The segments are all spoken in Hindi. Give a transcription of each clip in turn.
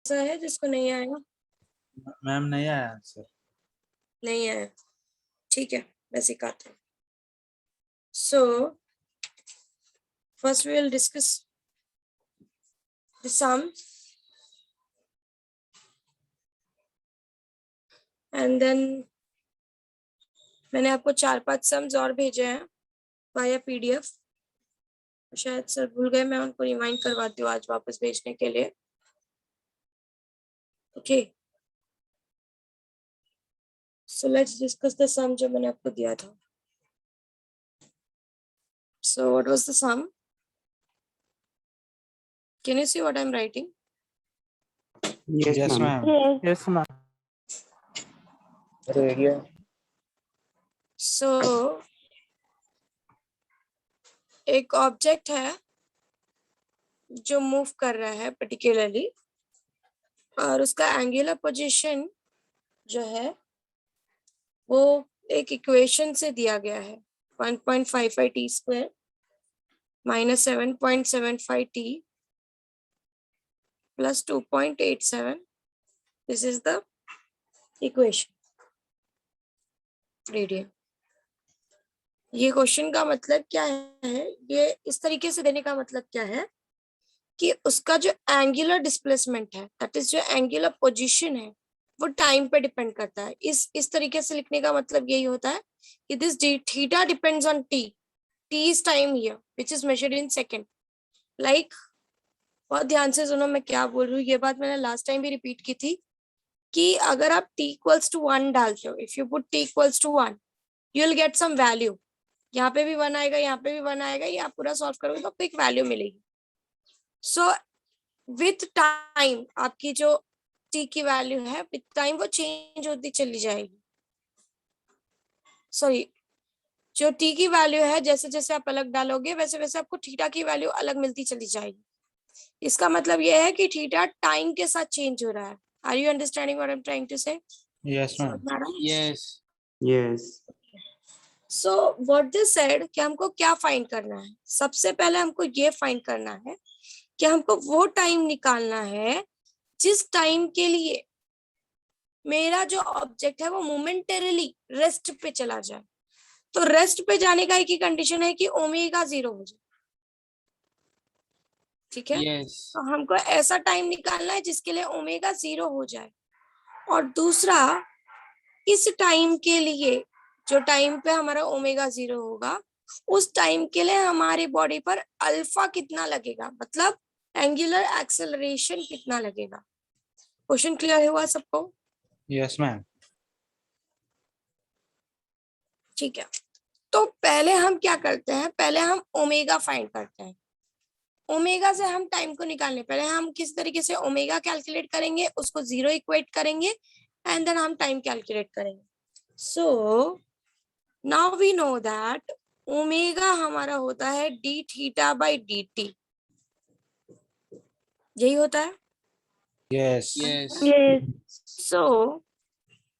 ऐसा है जिसको नहीं आएगा? मैम नहीं आया आंसर। नहीं आया, ठीक है, मैं सिखाती हूँ। So first we will discuss the sum and then मैंने आपको 4-5 सम्स और भेजे हैं वाया पीडीएफ। शायद सर भूल गए, मैं उनको रिमाइंड करवाती हूँ आज वापस भेजने के लिए। Okay, so let's discuss the sum जो मैंने आपको दिया था। So what was the sum? Can you see what I am writing? Yes ma'am. Yes, ma'am. So एक ऑब्जेक्ट है जो मूव कर रहा है पर्टिकुलरली, और उसका एंगुलर पोजीशन जो है वो एक इक्वेशन से दिया गया है, 1.55 t square minus 7.75 t plus 2.87। This is the equation radian. ये क्वेश्चन का मतलब क्या है, ये इस तरीके से देने का मतलब क्या है कि उसका जो एंगुलर डिस्प्लेसमेंट है, दैट इज जो एंगुलर पोजीशन है, वो टाइम पे डिपेंड करता है। इस तरीके से लिखने का मतलब यही होता है कि this theta depends on T. T is time here which is measured in second. Like, बहुत ध्यान से सुनो मैं क्या बोल रही हूँ, ये बात मैंने लास्ट टाइम भी रिपीट की थी कि अगर आप t इक्वल्स टू 1 डालते हो, if you put t equals to 1 you will get some value. यहाँ पे भी 1 आएगा, यहाँ पे भी 1 आएगा, ये आप पूरा सॉल्व करोगे तो आपको एक वैल्यू मिलेगी। सो विथ टाइम आपकी जो t की वैल्यू है, विथ टाइम वो चेंज होती चली जाएगी। सॉरी, जो t की वैल्यू है जैसे जैसे आप अलग डालोगे वैसे वैसे आपको थीटा की वैल्यू अलग मिलती चली जाएगी। इसका मतलब यह है कि थीटा टाइम के साथ चेंज हो रहा है। Are you understanding what I am trying to say? Yes ma'am. Yes. Yes. So what this said कि हमको क्या फाइंड करना है। सबसे पहले हमको ये फाइंड करना है कि हमको वो टाइम निकालना है जिस टाइम के लिए मेरा जो ऑब्जेक्ट है वो मोमेंटरीली रेस्ट पे चला जाए। तो रेस्ट पे जाने का एक ही कंडीशन है कि ओमेगा 0 हो जाए, ठीक है? Yes. तो हमको ऐसा टाइम निकालना है जिसके लिए ओमेगा 0 हो जाए। और दूसरा, इस टाइम के लिए जो टाइम पे हमारा ओमेगा 0 होगा उस टाइम के लिए हमारी बॉडी पर अल्फा कितना लगेगा, मतलब एंगुलर एक्सेलरेशन कितना लगेगा। क्वेश्चन क्लियर हुआ सबको? Yes ma'am. ठीक है, तो पहले हम क्या करते हैं, पहले हम ओमेगा फाइंड करते हैं। ओमेगा से हम टाइम को निकालने, पहले हम किस तरीके से ओमेगा कैलकुलेट करेंगे, उसको 0 इक्वेट करेंगे एंड देन हम टाइम कैलकुलेट करेंगे। So now we know that omega हमारा होता है d theta by d t, यही होता है। Yes. Yes. Yes. So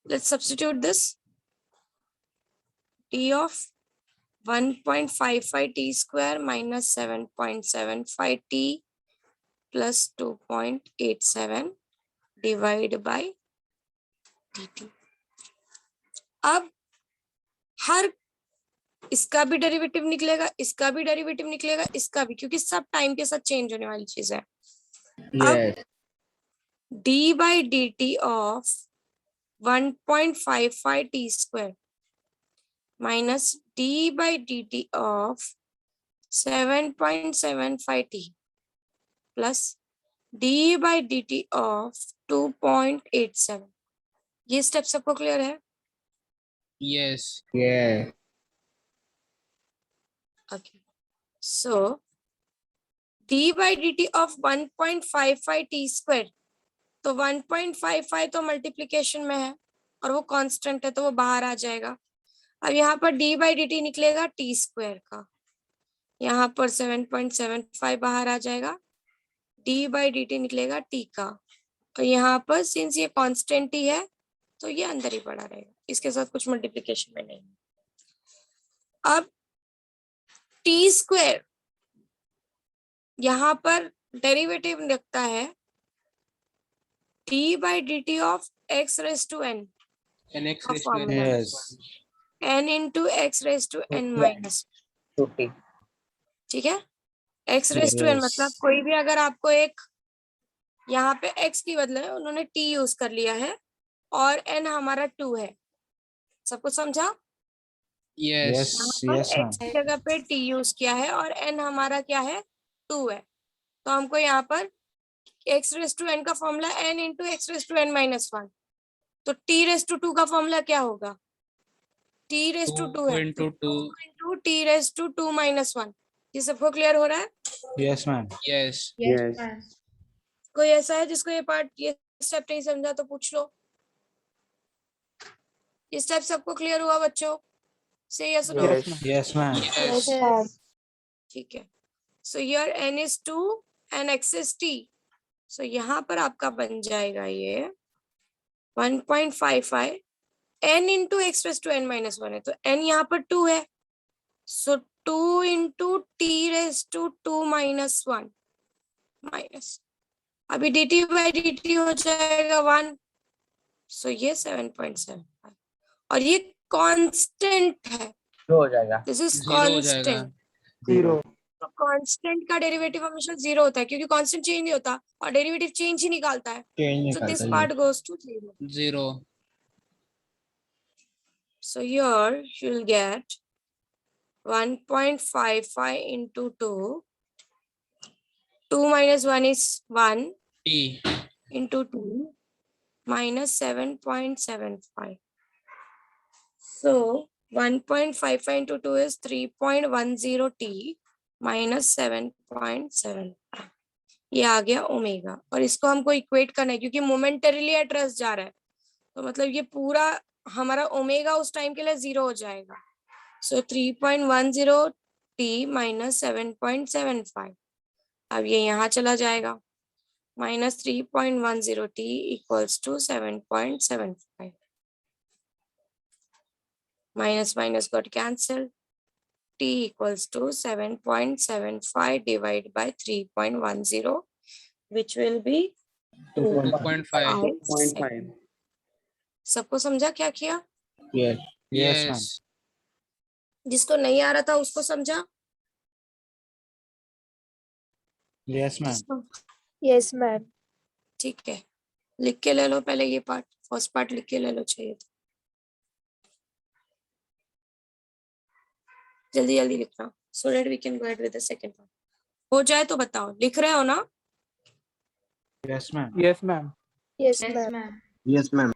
let's substitute this t of 1.55 t square minus 7.75 t plus 2.87 divide by dt। अब हर इसका भी डेरिवेटिव निकलेगा, इसका भी डेरिवेटिव निकलेगा, इसका भी, क्योंकि सब टाइम के साथ चेंज होने वाली चीज है। अब d by d T of 1.55 t square minus d by d T of 7.75 t plus d by d T of 2.87। ये स्टेप सबको क्लियर है? Yes. Yeah. Okay, so d by dt of 1.55 t square, तो 1.55 तो मल्टीप्लीकेशन में है और वो कांस्टेंट है तो वो बाहर आ जाएगा। अब यहाँ पर d by dt निकलेगा t स्क्वायर का, यहाँ पर 7.75 बाहर आ जाएगा, d by dt निकलेगा t का, और यहाँ पर सिंस ये कांस्टेंट ही है तो ये अंदर ही पड़ा रहेगा, इसके साथ कुछ मल्टीप्लीकेशन में नहीं। अब टी स्क्वायर यहाँ पर डेरिवेटिव रखता है d by dt of x raised to n And x का raised to n formula minus Yes. n into x raised to n minus, ठीक है। x raised to n मतलब Yes. कोई भी अगर आपको एक यहाँ पे x की बदले उन्होंने t यूज कर लिया है और n हमारा 2 है, सब कुछ समझा। Yes. यहाँ Yes. पर Yes, ma'am. x की जगह पे t यूज किया है और n हमारा क्या है 2 है, तो हमको यहाँ पर x रेस टू n का formula n into x raise to n minus 1, तो t रेस टू 2 का फॉर्मूला क्या होगा, t रेस टू 2 2 है into 2. Into t raise to 2 minus 1। ये सबको क्लियर हो रहा है। Yes, ma'am. Yes. Yes. कोई ऐसा है जिसको ये पार्ट ये स्टेप नहीं समझा तो पूछ लो। ये स्टेप सबको क्लियर हुआ बच्चों से, yes no. Yes. Yes, ma'am. Yes. ठीक है, so here n is 2 and x is t, so यहाँ पर आपका बन जाएगा ये 1.55 n into x raise to n minus 1 है, तो n यहाँ पर 2 है, so 2 into t raise to 2 minus 1 minus, अभी dt बाई dt हो जाएगा 1, सो ये 7.75 और ये कांस्टेंट है, हो जाएगा दिस इज 0 हो जाएगा. कांस्टेंट। जीरो तो कांस्टेंट का डेरिवेटिव हमेशा 0 होता है क्योंकि कांस्टेंट चेंज नहीं होता और डेरिवेटिव चेंज ही निकालता है, change so this part goes to 0. 0. So here you'll get 1.55 into 2. 2 minus 1 is 1 T. into 2 minus 7.75. So 1.55 into 2 is 3.10 t minus 7.75. ये आ गया ओमेगा और इसको हमको इक्वेट करना है क्योंकि मोमेंटरीली एट रेस्ट जा रहा है, तो मतलब ये पूरा हमारा ओमेगा उस टाइम के लिए 0 हो जाएगा। सो 3.10 t माइनस 7.75, अब ये यहाँ चला जाएगा, minus 3.10 t equals to 7.75, minus minus got cancel, t equals to 7.75 divided by 3.10, which will be 2.5. 2.5. सबको समझा क्या किया, Yes. Yes, ma'am. Yes. जिसको नहीं आ रहा था उसको समझा। Yes, ma'am. जिसको Yes, ma'am. ठीक है, लिख के ले लो पहले ये पार्ट, फर्स्ट पार्ट लिख के ले लो चाहिए तो जल्दी जल्दी लिखना, so that we can go ahead with the second part. हो जाए तो बताओ, लिख रहे हो ना। Yes, ma'am. Yes ma'am Yes, ma'am. Yes ma'am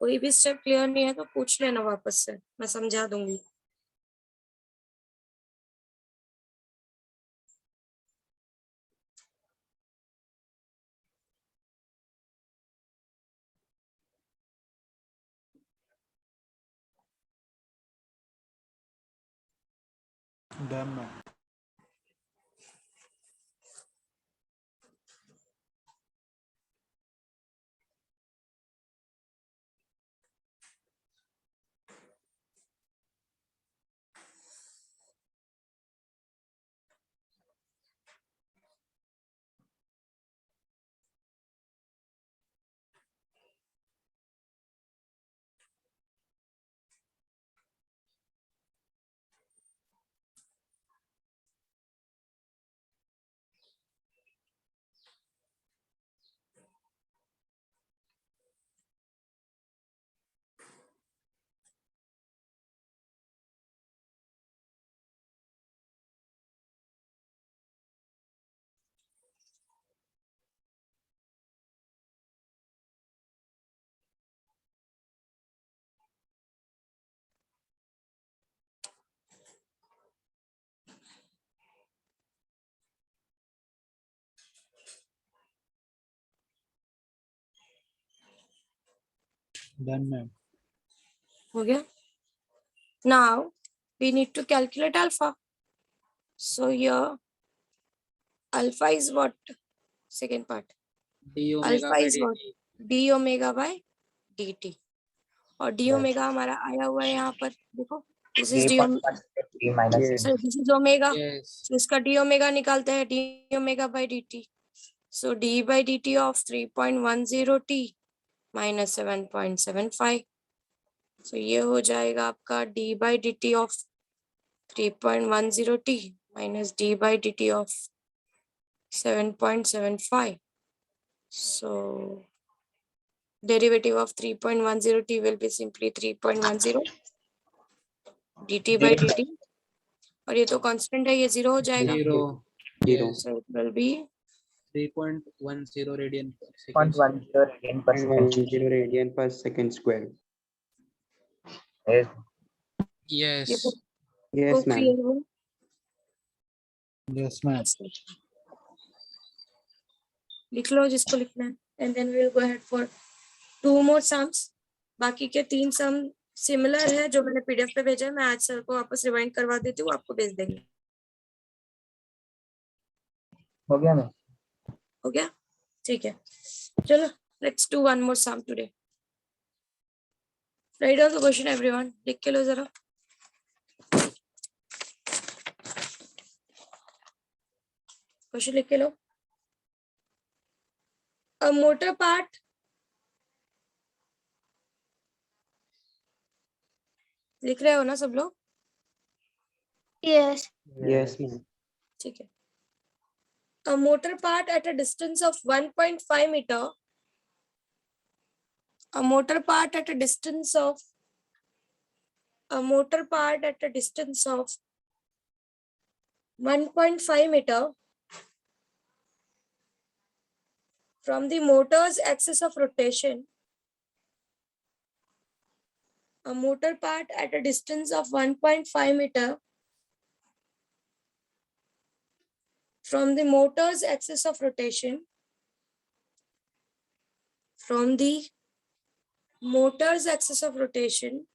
कोई भी स्टेप क्लियर नहीं है तो पूछ लेना वापस से, मैं समझा दूंगी। Done, ma'am. Done, ma'am. हो गया. Now we need to calculate alpha. So here alpha is what? Second part. D omega Alpha by is what? dt. d omega by dt. और d Yes. omega हमारा आया हुआ है यहाँ पर. देखो. This is d 3.1 omega. t minus Yes. So this is omega. Yes. So इसका d omega निकालते हैं. d omega by dt. So d by dt of 3.10 t minus 7.75. So ये हो जाएगा आपका d by dt of 3.10 t minus d by dt of 7.75. So derivative of 3.10 t will be simply 3.10 dt by dt. और ये तो कांस्टेंट है, ये 0 हो जाएगा. 0. Zero. Yes. So it will be 3.10 radian per second. 0.10 radian per second. 0 radian per second square. Yes. Yes. ये तो Yes, ma'am. clear हो. Yes, ma'am. लिख लो जिसको लिखना है. And then we will go ahead for 2 more sums. बाकी के 3 सम सिमिलर है जो मैंने पीडीएफ पे भेजा है. मैं आज सर को वापस रिवाइंड करवा देती हूँ, आपको भेज देंगे. हो गया मैम. हो गया. ठीक है, चलो let's do one more sum today. Write down the question everyone. लिख के लो जरा. क्वेश्चन लिख के लो. A motor part लिख रहे हो ना सब लोग? Yes. Yes, ma'am. ठीक है. A motor part at a distance of 1.5 meter. A motor part at a distance of 1.5 meter from the motor's axis of rotation. A motor part at a distance of 1.5 meter from the motor's axis of rotation. From the motor's axis of rotation.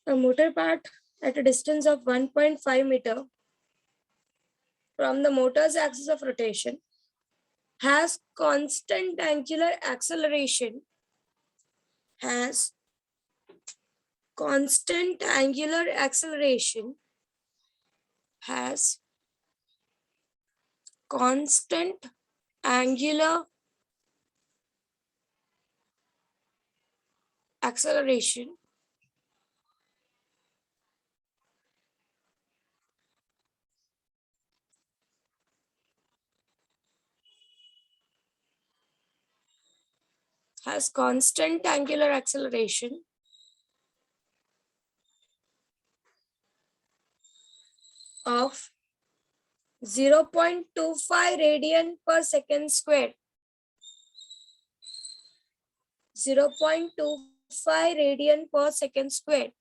A motor part at a distance of 1.5 meter from the motor's axis of rotation has constant angular acceleration. Has constant angular acceleration. Has constant angular acceleration. Has constant angular acceleration of 0.25 radian per second square. 0.25 radian पर सेकेंड स्क्वायर.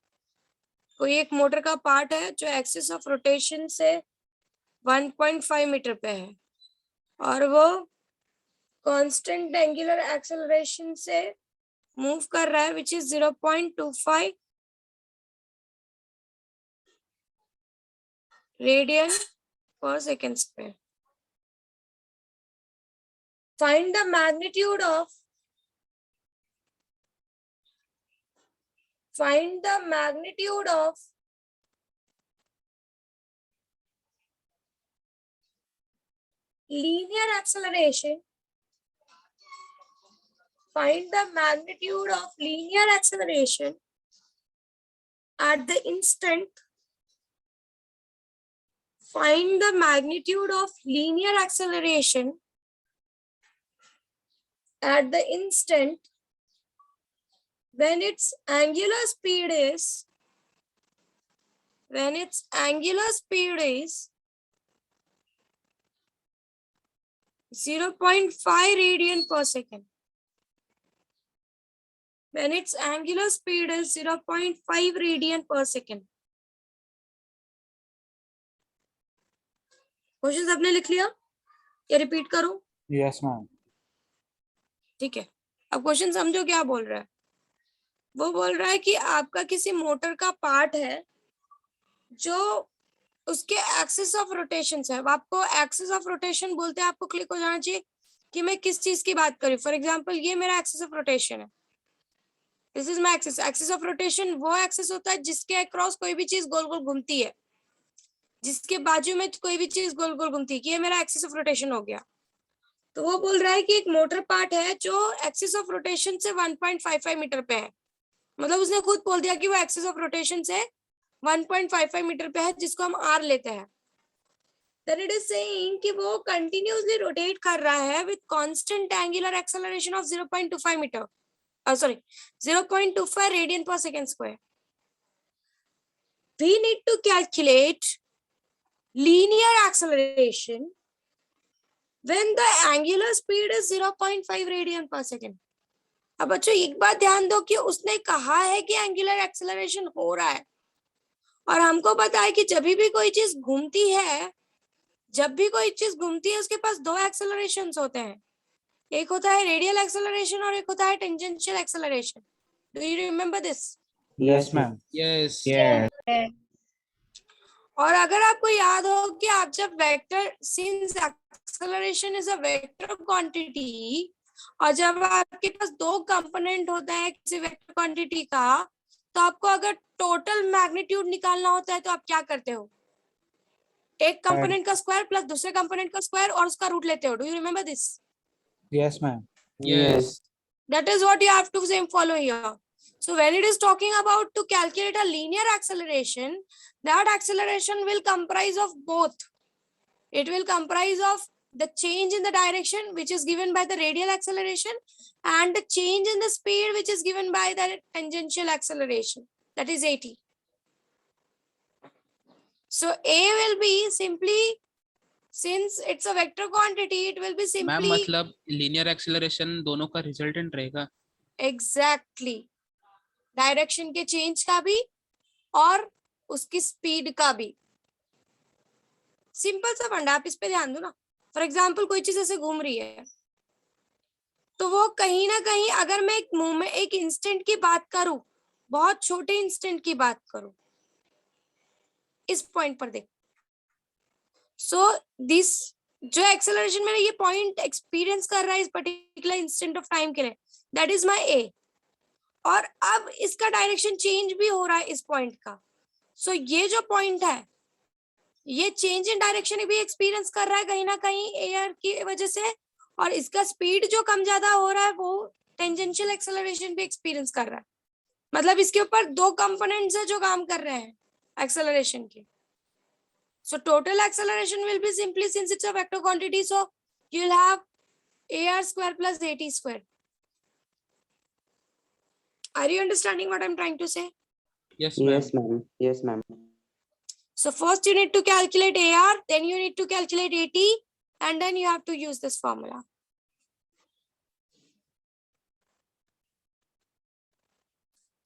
कोई एक मोटर का पार्ट है जो एक्सिस ऑफ रोटेशन से 1.5 मीटर पे है और वो कांस्टेंट एंगुलर एक्सेलरेशन से मूव कर रहा है विच इज 0.25 रेडियन पर second square. Find the magnitude of Find the magnitude of linear acceleration. Find the magnitude of linear acceleration at the instant. Find the magnitude of linear acceleration at the instant when its angular speed is 0.5 radian per second. When its angular speed is 0.5 radian per second. Question सबने लिख लिया या रिपीट करूं? Yes, ma'am. ठीक है, अब क्वेश्चन समझो क्या बोल रहा है। वो बोल रहा है कि आपका किसी मोटर का पार्ट है जो उसके एक्सिस ऑफ रोटेशन है। अब आपको एक्सिस ऑफ रोटेशन बोलते हैं, आपको क्लिक हो जाना चाहिए कि मैं किस चीज की बात करूं। फॉर एग्जांपल ये मेरा एक्सिस ऑफ रोटेशन है, this is my axis. Axis of rotation वो एक्सिस होता है जिसके अक्रॉस कोई भी चीज गोल गोल घूमती है, जिसके बाजू में कोई भी चीज गोल गोल घूमती है, ये मेरा एक्सिस ऑफ रोटेशन हो गया। तो वो बोल रहा है कि एक मोटर पार्ट है जो एक्सिस ऑफ रोटेशन से 1.55 मीटर पे है। मतलब उसने खुद बोल दिया कि वो एक्सिस ऑफ रोटेशन से 1.55 मीटर पे है, जिसको हम आर लेते हैं। Then it is saying कि वो continuously rotate कर रहा है with constant angular acceleration of 0.25 meter. Sorry, 0.25 radian per second square. We need to calculate linear acceleration when the angular speed is 0.5 radian per second. अब बच्चों एक बात ध्यान दो कि उसने कहा है कि एंगुलर एक्सेलरेशन हो रहा है, और हमको पता है कि जब भी कोई चीज घूमती है, जब भी कोई चीज घूमती है उसके पास दो एक्सेलरेशंस होते हैं, एक होता है रेडियल एक्सेलरेशन और एक होता है tangential acceleration. Do you remember this? Yes, ma'am. Yes. Yes. और अगर आपको याद हो कि आप जब vector, since acceleration is a vector quantity, और जब आपके पास दो कंपोनेंट होता है किसी वेक्टर क्वांटिटी का, तो आपको अगर टोटल मैग्नीट्यूड निकालना होता है तो आप क्या करते हो? एक कंपोनेंट का स्क्वायर प्लस दूसरे कंपोनेंट का स्क्वायर और उसका रूट लेते हो। Do you remember this? Yes, ma'am. Yes. That is what you have to same follow here. So when it is talking about to calculate a linear acceleration, that acceleration will comprise of both. It will comprise of the change in the direction which is given by the radial acceleration and the change in the speed which is given by the tangential acceleration, that is AT. So A will be simply, since it's a vector quantity, it will be ma'am simply मतलब लीनियर एक्सेलरेशन दोनों का रिजल्टेंट रहेगा। exactly डायरेक्शन के चेंज का भी और उसकी स्पीड का भी। सिंपल सा फंडा, आप इस पे ध्यान दो ना। फॉर एग्जाम्पल कोई चीज ऐसे घूम रही है, तो वो कहीं ना कहीं, अगर मैं एक मूवमेंट, एक इंस्टेंट की बात करूं, बहुत छोटे इंस्टेंट की बात करूं, इस पॉइंट पर देख, सो दिस जो एक्सेलरेशन मैंने ये पॉइंट एक्सपीरियंस कर रहा है इस पर्टिकुलर इंस्टेंट ऑफ टाइम के लिए, दैट इज माई ए। और अब इसका डायरेक्शन चेंज भी हो रहा है इस पॉइंट का। सो ये जो पॉइंट है, ये चेंज इन डायरेक्शन भी एक्सपीरियंस कर रहा है कहीं ना कहीं एयर की वजह से, और इसका स्पीड जो कम ज्यादा हो रहा है वो टेंजेंशियल एक्सेलरेशन भी एक्सपीरियंस कर रहा है। मतलब इसके ऊपर दो कंपोनेंट्स है जो काम कर रहे हैं एक्सेलरेशन के। So total acceleration will be simply, since it's a vector quantity, so you will have AR square plus AT square. Are you understanding what I'm trying to say? Yes, ma'am. Yes, ma'am. Yes, ma'am. So first you need to calculate AR, then you need to calculate AT, and then you have to use this formula.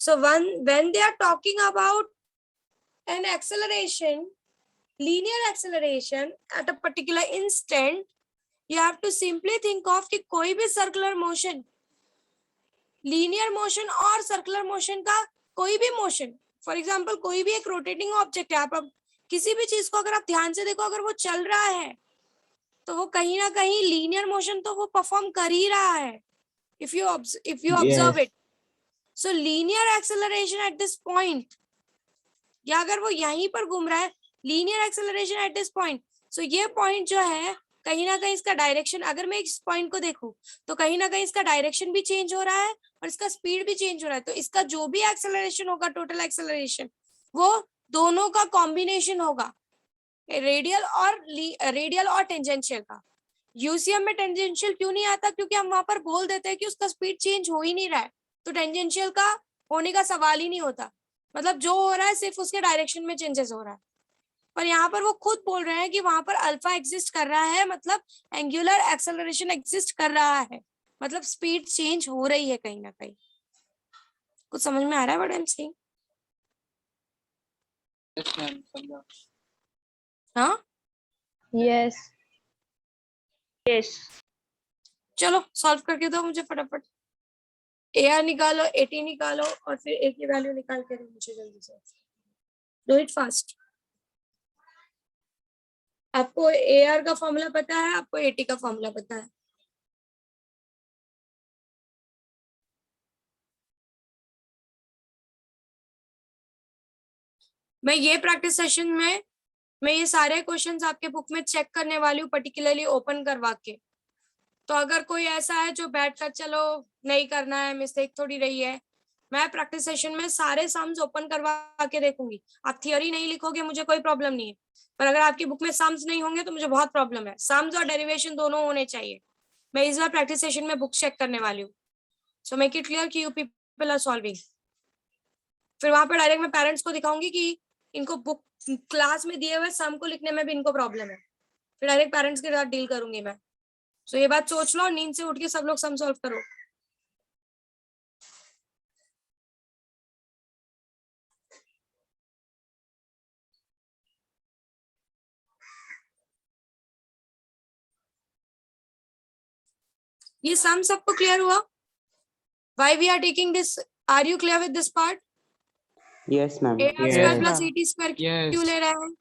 So when they are talking about an acceleration, linear acceleration at a particular instant, you have to simply think of कि कोई भी circular motion, linear motion और circular motion का कोई भी motion, for example कोई भी एक rotating object है, आप अब किसी भी चीज को अगर आप ध्यान से देखो, अगर वो चल रहा है तो वो कहीं ना कहीं लीनियर मोशन तो वो परफॉर्म कर ही रहा है, if you observe it. So linear acceleration at this point, या अगर वो यहीं पर घूम रहा है, linear acceleration at this point, so ये point जो है कहीं ना कहीं इसका डायरेक्शन, अगर मैं इस पॉइंट को देखूं तो कहीं ना कहीं इसका डायरेक्शन भी चेंज हो रहा है और इसका स्पीड भी चेंज हो रहा है। तो इसका जो भी एक्सेलरेशन होगा, टोटल एक्सेलरेशन, वो दोनों का कॉम्बिनेशन होगा, रेडियल और टेंजेंशियल का। यूसीएम में टेंजेंशियल क्यों नहीं आता? क्योंकि हम वहां पर बोल देते हैं कि उसका स्पीड चेंज हो ही नहीं रहा है, तो टेंजेंशियल का होने का सवाल ही नहीं होता। मतलब जो हो रहा है सिर्फ उसके डायरेक्शन में चेंजेस हो रहा है। पर यहाँ पर वो खुद बोल रहे हैं कि वहां पर अल्फा एग्जिस्ट कर रहा है, मतलब एंगुलर एक्सेलरेशन एग्जिस्ट कर रहा है, मतलब स्पीड चेंज हो रही है कहीं ना कहीं। कुछ समझ में आ रहा है what I am saying? Yes, ma'am. समझा। हाँ, Yes. Yes. चलो सॉल्व करके दो मुझे फटाफट। AR निकालो, AT निकालो और फिर A की वैल्यू निकाल के दो मुझे जल्दी से। Do it fast. आपको AR का फॉर्मूला पता है, आपको AT का फॉर्मूला पता है। मैं ये प्रैक्टिस सेशन में मैं ये सारे क्वेश्चंस आपके बुक में चेक करने वाली हूँ, पर्टिकुलरली ओपन करवा के। तो अगर कोई ऐसा है जो बैठ कर चलो नहीं करना है, मिस्टेक थोड़ी रही है, मैं प्रैक्टिस सेशन में सारे सम्स ओपन करवा के देखूंगी। आप थियोरी नहीं लिखोगे मुझे कोई प्रॉब्लम नहीं है, पर अगर आपकी बुक में सम्स नहीं होंगे तो मुझे बहुत प्रॉब्लम है। सम्स और डेरिवेशन दोनों होने चाहिए। मैं इस बार प्रैक्टिस सेशन में बुक चेक करने वाली हूँ। सो मेक इट क्लियर कि यू पीपल आर सॉल्विंग। फिर वहां पर डायरेक्ट मैं पेरेंट्स को दिखाऊंगी कि इनको बुक क्लास में दिए हुए सम को लिखने में भी इनको प्रॉब्लम है। फिर डायरेक्ट पेरेंट्स के साथ डील करूंगी मैं। सो ये बात सोच लो, नींद से उठ के सब लोग सम सॉल्व करो। ये सम सबको क्लियर हुआ? Why we are taking this? Are you clear with this part? Yes, ma'am. AR Yes, square plus ma'am. ET square Yes. क्यों ले रहे हैं?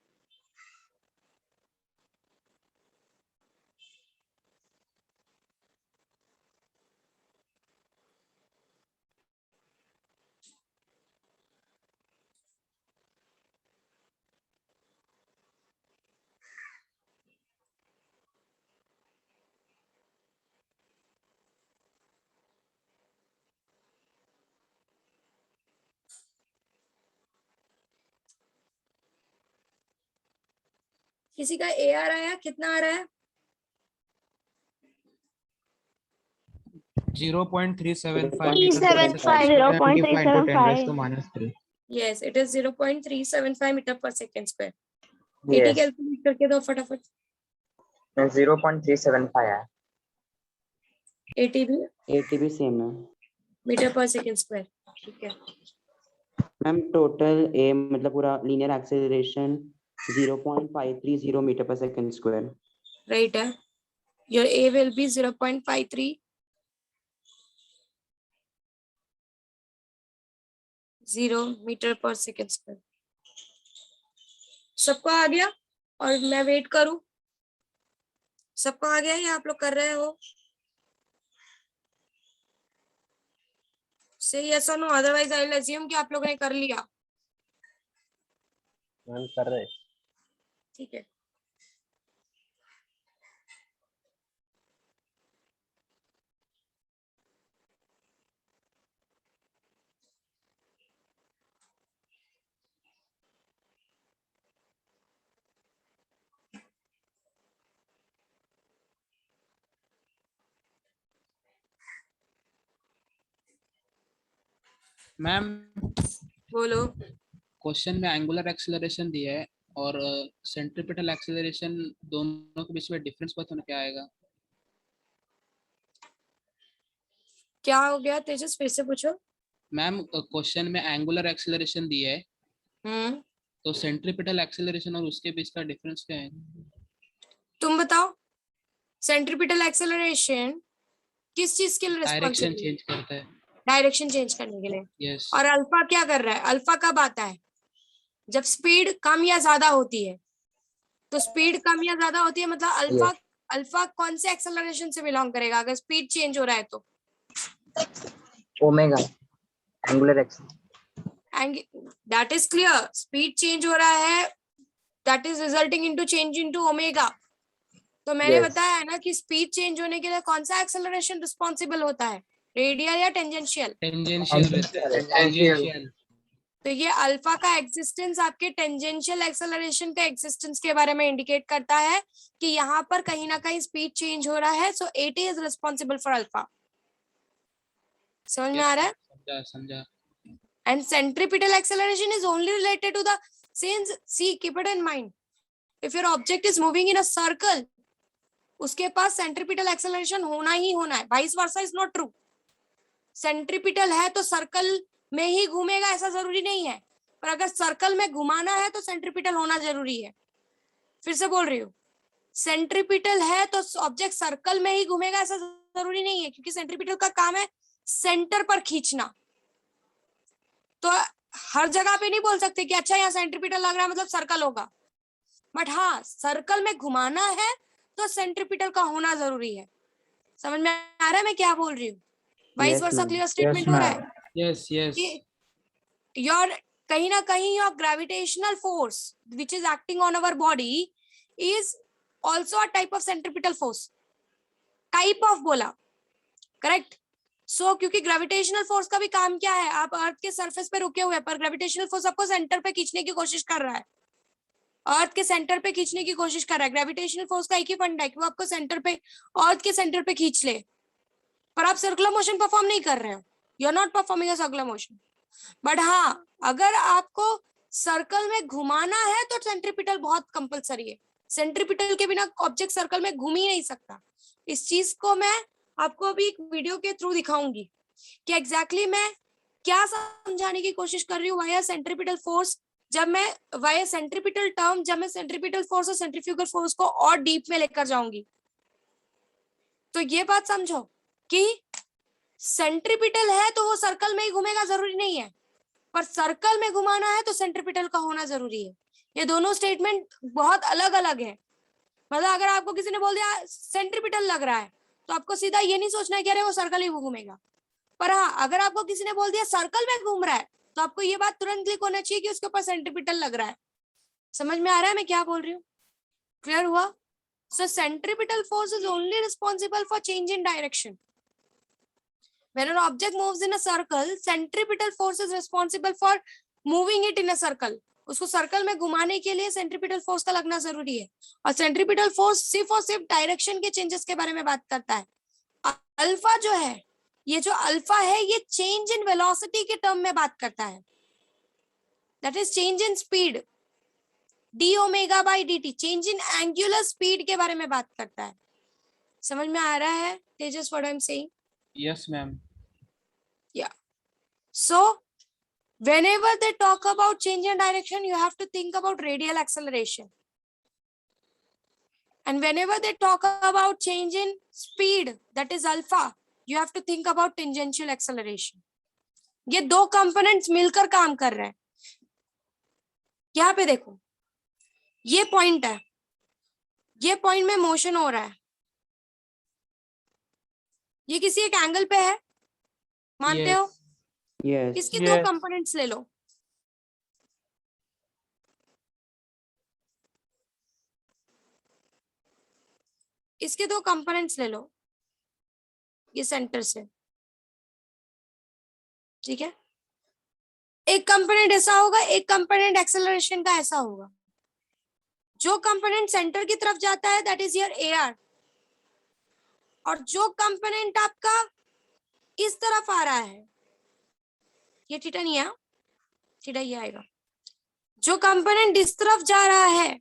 किसी का AR आया? कितना आ रहा है? 0.375 375. Yes, it is 0.375 meter per second square. AT Yes. Calculate करके दो फटाफट। 0.375 है। AT भी ATB same है। Metre per second square. ठीक है। मैम टोटल A मतलब पूरा linear acceleration 0.530 metre per second square. Right है। Your A will be 0.53 metre per second square. सबको आ गया? और मैं वेट करूं? सबको आ गया या आप लोग कर रहे हो? से यस और no, otherwise I will assume कि आप लोगों ने कर लिया। मैम कर रहे। ठीक है। मैम बोलो। क्वेश्चन में एंगुलर एक्सेलरेशन दिया है और सेंट्रीपिटल एक्सेलरेशन, दोनों के बीच में डिफरेंस बताना क्या आएगा? क्या हो गया तेजस? फिर से पूछो। मैम क्वेश्चन में एंगुलर एक्सेलरेशन दिया है तो सेंट्रीपिटल एक्सेलरेशन और उसके बीच का डिफरेंस क्या है? तुम बताओ। सेंट्रीपिटल एक्सेलरेशन किस चीज के लिए डायरेक्शन रिस्पॉन्सिबल? चेंज करता है। डायरेक्शन चेंज करने के लिए। यस। और अल्फा क्या कर रहा है? अल्फा कब आता है? जब स्पीड कम या ज्यादा होती है। तो स्पीड कम या ज्यादा होती है मतलब अल्फा अल्फा कौन से एक्सेलरेशन से बिलोंग करेगा अगर स्पीड चेंज हो रहा है तो? Omega angular acceleration. That is clear. Speed change हो रहा है, that is resulting into change into omega. तो मैंने Yes. बताया है ना कि स्पीड चेंज होने के लिए कौन सा एक्सेलरेशन रिस्पॉन्सिबल होता है, रेडियल या टेंजेंशियल? टेंजेंशियल। तो ये अल्फा का एग्जिस्टेंस आपके टेंजेंशियल एक्सेलरेशन का एग्जिस्टेंस के बारे में इंडिकेट करता है कि यहाँ पर कहीं ना कहीं स्पीड चेंज हो रहा है। सो AT is responsible for alpha. समझ में आ रहा है? समझा। And centripetal acceleration is only related to the since see keep it in mind, if your object is moving in a circle उसके पास centripetal acceleration होना ही होना है, vice versa is not true। centripetal है तो सर्कल में ही घूमेगा ऐसा जरूरी नहीं है, पर अगर सर्कल में घुमाना है तो centripetal होना जरूरी है। फिर से बोल रही हूँ, सेंट्रीपिटल है तो ऑब्जेक्ट सर्कल में ही घूमेगा ऐसा जरूरी नहीं है, क्योंकि सेंट्रीपिटल का काम है सेंटर पर खींचना। तो हर जगह पे नहीं बोल सकते कि अच्छा यहाँ सेंट्रीपिटल लग रहा है मतलब सर्कल होगा, बट हाँ सर्कल में घुमाना है तो सेंट्रीपिटल का होना जरूरी है। समझ में आ रहा है मैं क्या बोल रही हूँ? वाइस Yes, वर्सा ma'am. क्लियर स्टेटमेंट हो रहा है यस यस कि योर कहीं ना कहीं your gravitational force which is acting on our body is also a type of centripetal force. Type of बोला, करेक्ट। सो क्योंकि ग्रेविटेशनल फोर्स का भी काम क्या है, आप अर्थ के सरफेस पे रुके हुए हैं पर ग्रेविटेशनल फोर्स आपको सेंटर पे खींचने की कोशिश कर रहा है, अर्थ के सेंटर पे खींचने की कोशिश कर रहा है। ग्रेविटेशनल फोर्स का एक ही फंडा है कि वो आपको सेंटर पे, अर्थ के सेंटर पे खींच ले, पर आप सर्कुलर मोशन परफॉर्म नहीं कर रहे हो, you are not performing a circular motion. But हाँ अगर आपको सर्कल में घुमाना है तो सेंट्रीपिटल बहुत कंपलसरी है। सेंट्रीपिटल के बिना ऑब्जेक्ट सर्कल में घूम ही नहीं सकता। इस चीज को मैं आपको अभी एक वीडियो के थ्रू दिखाऊंगी कि एग्जैक्टली मैं क्या समझाने की कोशिश कर रही हूँ वाया सेंट्रीपिटल फोर्स। जब मैं वाया सेंट्रीपिटल टर्म, जब मैं सेंट्रीपिटल फोर्स और सेंट्रीफ्यूगल फोर्स को और डीप में लेकर जाऊंगी, तो ये बात समझो कि सेंट्रीपिटल है तो वो सर्कल में ही घूमेगा जरूरी नहीं है, पर सर्कल में घुमाना है तो सेंट्रीपिटल का होना जरूरी है। ये दोनों स्टेटमेंट बहुत अलग अलग है। मतलब अगर आपको किसी ने बोल दिया सेंट्रीपिटल लग रहा है तो आपको सीधा ये नहीं सोचना है कि अरे वो सर्कल ही घूमेगा। पर हाँ अगर आपको किसी ने बोल दिया सर्कल में घूम रहा है तो आपको ये बात तुरंत क्लिक होना चाहिए कि उसके ऊपर सेंट्रीपिटल लग रहा है। समझ में आ रहा है मैं क्या बोल रही हूँ? क्लियर हुआ? So centripetal force is only responsible for change in direction. When an object moves in a circle, centripetal force is responsible for moving it in a circle. उसको सर्कल में घुमाने के लिए सेंट्रीपिटल फोर्स का लगना जरूरी है, और सेंट्रीपिटल फोर्स सिर्फ और सिर्फ डायरेक्शन के चेंजेस के बारे में बात करता है। अल्फा जो है, ये जो अल्फा है ये चेंज इन वेलोसिटी के टर्म में बात करता है, that is change in speed, D omega by d T, change in angular speed के बारे में बात करता है। समझ में आ रहा है Tejas what I am saying? Yes ma'am. Yeah. So whenever they talk about change in direction, you have to think about radial acceleration. And whenever they talk about change in speed, that is alpha, you have to think about tangential acceleration. ये दो कंपोनेंट्स मिलकर काम कर रहे हैं। यहाँ पे देखो, ये पॉइंट है, ये पॉइंट में मोशन हो रहा है, ये किसी एक एंगल पे है, मानते हो? Yes. इसके दो कंपोनेंट्स ले लो। इसके दो कंपोनेंट्स ले लो, ये सेंटर से, ठीक है? एक कंपोनेंट ऐसा होगा, एक कंपोनेंट एक्सेलरेशन का ऐसा होगा। जो कंपोनेंट सेंटर की तरफ जाता है दैट इज योर एआर, और जो कंपोनेंट आपका इस तरफ आ रहा है, ये थीटा नहीं है, थीटा ये आएगा। जो कंपोनेंट इस तरफ जा रहा है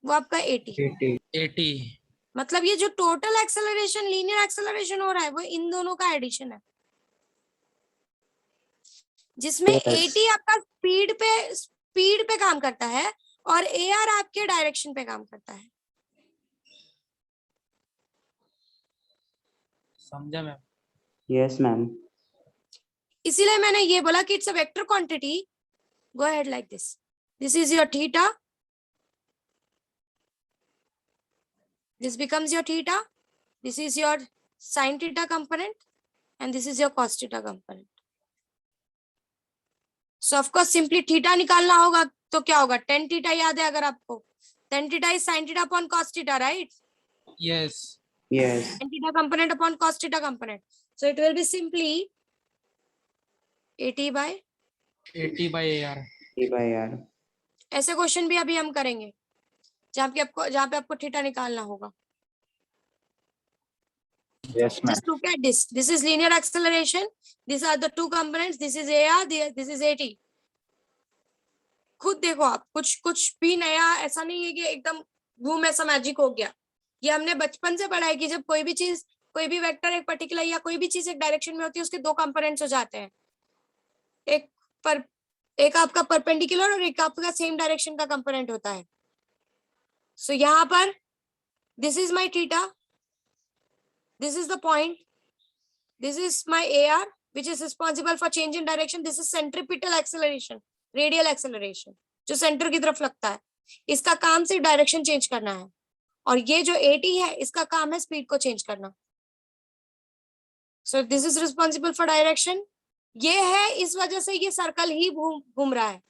वो आपका 80। मतलब ये जो टोटल एक्सेलरेशन, लीनियर एक्सेलरेशन हो रहा है वो इन दोनों का एडिशन है, जिसमें Yes. 80 आपका स्पीड पे काम करता है और AR आपके डायरेक्शन पे काम करता है। समझा मैम। Yes, ma'am. इसीलिए मैंने ये बोला कि it's a vector quantity. Go ahead like this, this is your theta, this becomes your theta, this is your sin theta component, and this is your cos theta component. So of course simply theta निकालना होगा तो क्या होगा, tan theta याद है अगर आपको, tan theta is sin theta upon cos theta, right? Yes Yes. Tan theta component upon cos theta component, so it will be simply 80 by 80 by AR। T by R. ऐसे क्वेश्चन भी अभी हम करेंगे जहाँ पे आपको थीटा निकालना होगा। Yes, ma'am. Just look at this. This is linear acceleration. These are the two components. This is AR. This is AT. खुद देखो आप, कुछ भी नया ऐसा नहीं है कि एकदम बूम ऐसा मैजिक हो गया। ये हमने बचपन से पढ़ा है कि जब कोई भी चीज, कोई भी वेक्टर एक पर्टिकुलर या कोई भी चीज एक डायरेक्शन में होती है, उसके दो कंपोनेंट्स हो जाते हैं, एक आपका परपेंडिकुलर और एक आपका सेम डायरेक्शन का कंपोनेंट होता है। सो यहाँ पर This is my theta. This is the point. This is my AR, which is responsible for change in direction. This is centripetal acceleration, radial acceleration, जो सेंटर की तरफ लगता है. इसका काम सिर्फ डायरेक्शन चेंज करना है. और ये जो AT है, इसका काम है स्पीड को चेंज करना. So this is responsible for direction. ये है, इस वजह से ये सर्कल ही घूम रहा है.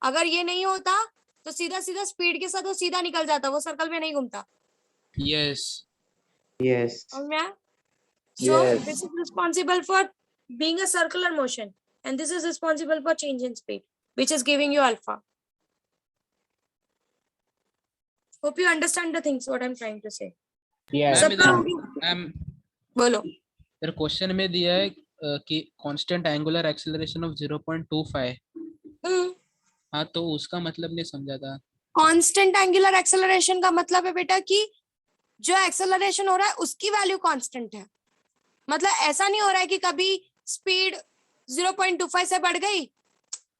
अगर ये नहीं होता तो सीधा सीधा स्पीड के साथ वो सीधा निकल जाता, वो सर्कल में नहीं घूमता. Yes. Yes. समझ में आया? So Yes. this is responsible for being a circular motion, and this is responsible for change in speed, which is giving you alpha. Hope you understand the things what I'm trying to say. Yes. सब मैम करोगे? मैम बोलो. इधर क्वेश्चन में दिया है कि कांस्टेंट एंगुलर एक्सेलरेशन ऑफ 0.25. हाँ, तो उसका मतलब नहीं समझा था. कांस्टेंट एंगुलर एक्सेलरेशन का मतलब है बेटा कि जो एक्सेलरेशन हो रहा है उसकी वैल्यू कांस्टेंट है. मतलब ऐसा नहीं हो रहा है कि कभी स्पीड 0.25 से बढ़ गई.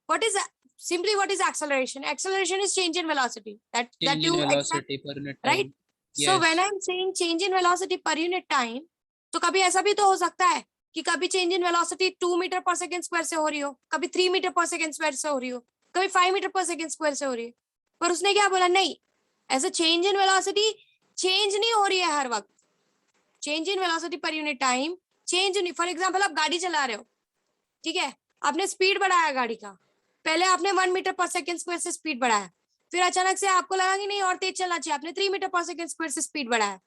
What is simply what is acceleration? Acceleration is change in velocity that Change in you velocity per unit time. right? So Yes. when I'm saying change in velocity per unit time, तो कभी ऐसा भी तो हो सकता है कि कभी change in velocity 2 metre per second square से हो रही हो, कभी 3 मीटर पर सेकंड स्क्वायर से हो रही हो, कभी 5 मीटर पर सेकंड स्क्वायर से हो रही है. पर उसने क्या बोला? नहीं, ऐसा चेंज इन वेलोसिटी चेंज नहीं हो रही है हर वक्त. Change in velocity per unit time change नहीं. फॉर एग्जांपल आप गाड़ी चला रहे हो, ठीक है, आपने स्पीड बढ़ाया गाड़ी का. पहले आपने 1 मीटर पर सेकंड स्क्वायर से स्पीड बढ़ाया, फिर अचानक से आपको लगा कि नहीं और तेज चलना चाहिए, आपने 3 मीटर पर सेकंड स्क्वायर से स्पीड बढ़ाया.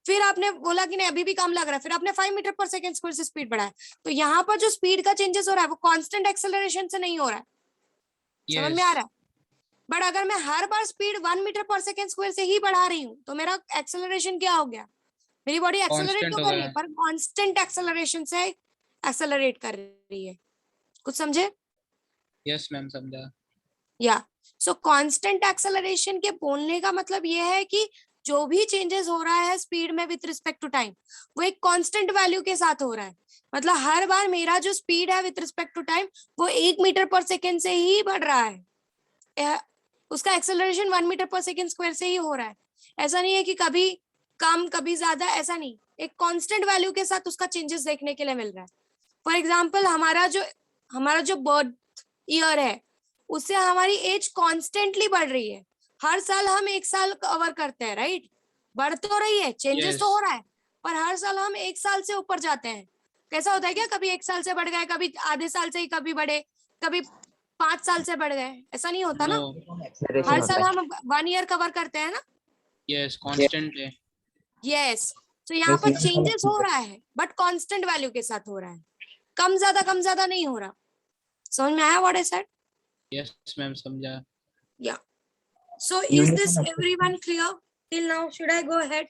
फिर आपने बोला कि नहीं अभी भी कम लग रहा है, फिर आपने 5 मीटर पर सेकंड स्क्वायर से स्पीड बढ़ाया. तो यहाँ पर जो स्पीड का चेंजेस हो रहा है वो कांस्टेंट एक्सेलरेशन से नहीं हो रहा है. समझ में आ रहा है? बट अगर मैं हर बार speed 1 metre per second square से ही बढ़ा रही हूँ तो मेरा एक्सेलरेशन क्या हो गया? मेरी बॉडी एक्सेलरेट Constant तो हो कर रही गया. है पर कांस्टेंट एक्सेलरेशन से एक्सेलरेट कर रही है. कुछ समझे? यस मैम, समझा. या सो कांस्टेंट एक्सेलरेशन के बोलने का मतलब ये है कि जो भी चेंजेस हो रहा है स्पीड में विथ रिस्पेक्ट टू टाइम वो एक कांस्टेंट वैल्यू के साथ हो रहा है. मतलब हर बार मेरा जो स्पीड है विथ रिस्पेक्ट टू टाइम वो 1 मीटर पर सेकेंड से ही बढ़ रहा है. उसका एक्सेलरेशन 1 मीटर पर सेकेंड स्क्वायर से ही हो रहा है. ऐसा नहीं है कि कभी कम कभी ज्यादा, ऐसा नहीं. एक कांस्टेंट वैल्यू के साथ उसका चेंजेस देखने के लिए मिल रहा है. फॉर एग्जांपल हमारा जो बर्थ ईयर है उससे हमारी एज कॉन्स्टेंटली बढ़ रही है. हर साल हम 1 साल कवर करते हैं, राइट? बढ़ तो रही है, चेंजेस Yes. तो हो रहा है, पर हर साल हम 1 साल से ऊपर जाते हैं. कैसा होता है क्या? कभी 1 साल से बढ़ गए, कभी आधे साल से ही कभी बढ़े, कभी 5 साल से बढ़ गए. ऐसा नहीं होता ना. No. एक्सेलरेशन हर होता साल है. हम 1 ईयर कवर करते हैं ना. यस, कांस्टेंट है. यस. तो यहाँ पर चेंजेस हो रहा है बट कांस्टेंट वैल्यू के साथ हो रहा है. कम ज्यादा नहीं हो रहा. समझ में आया what I said? Yes ma'am, समझा. Yeah. So is this everyone clear till now? Should I go ahead?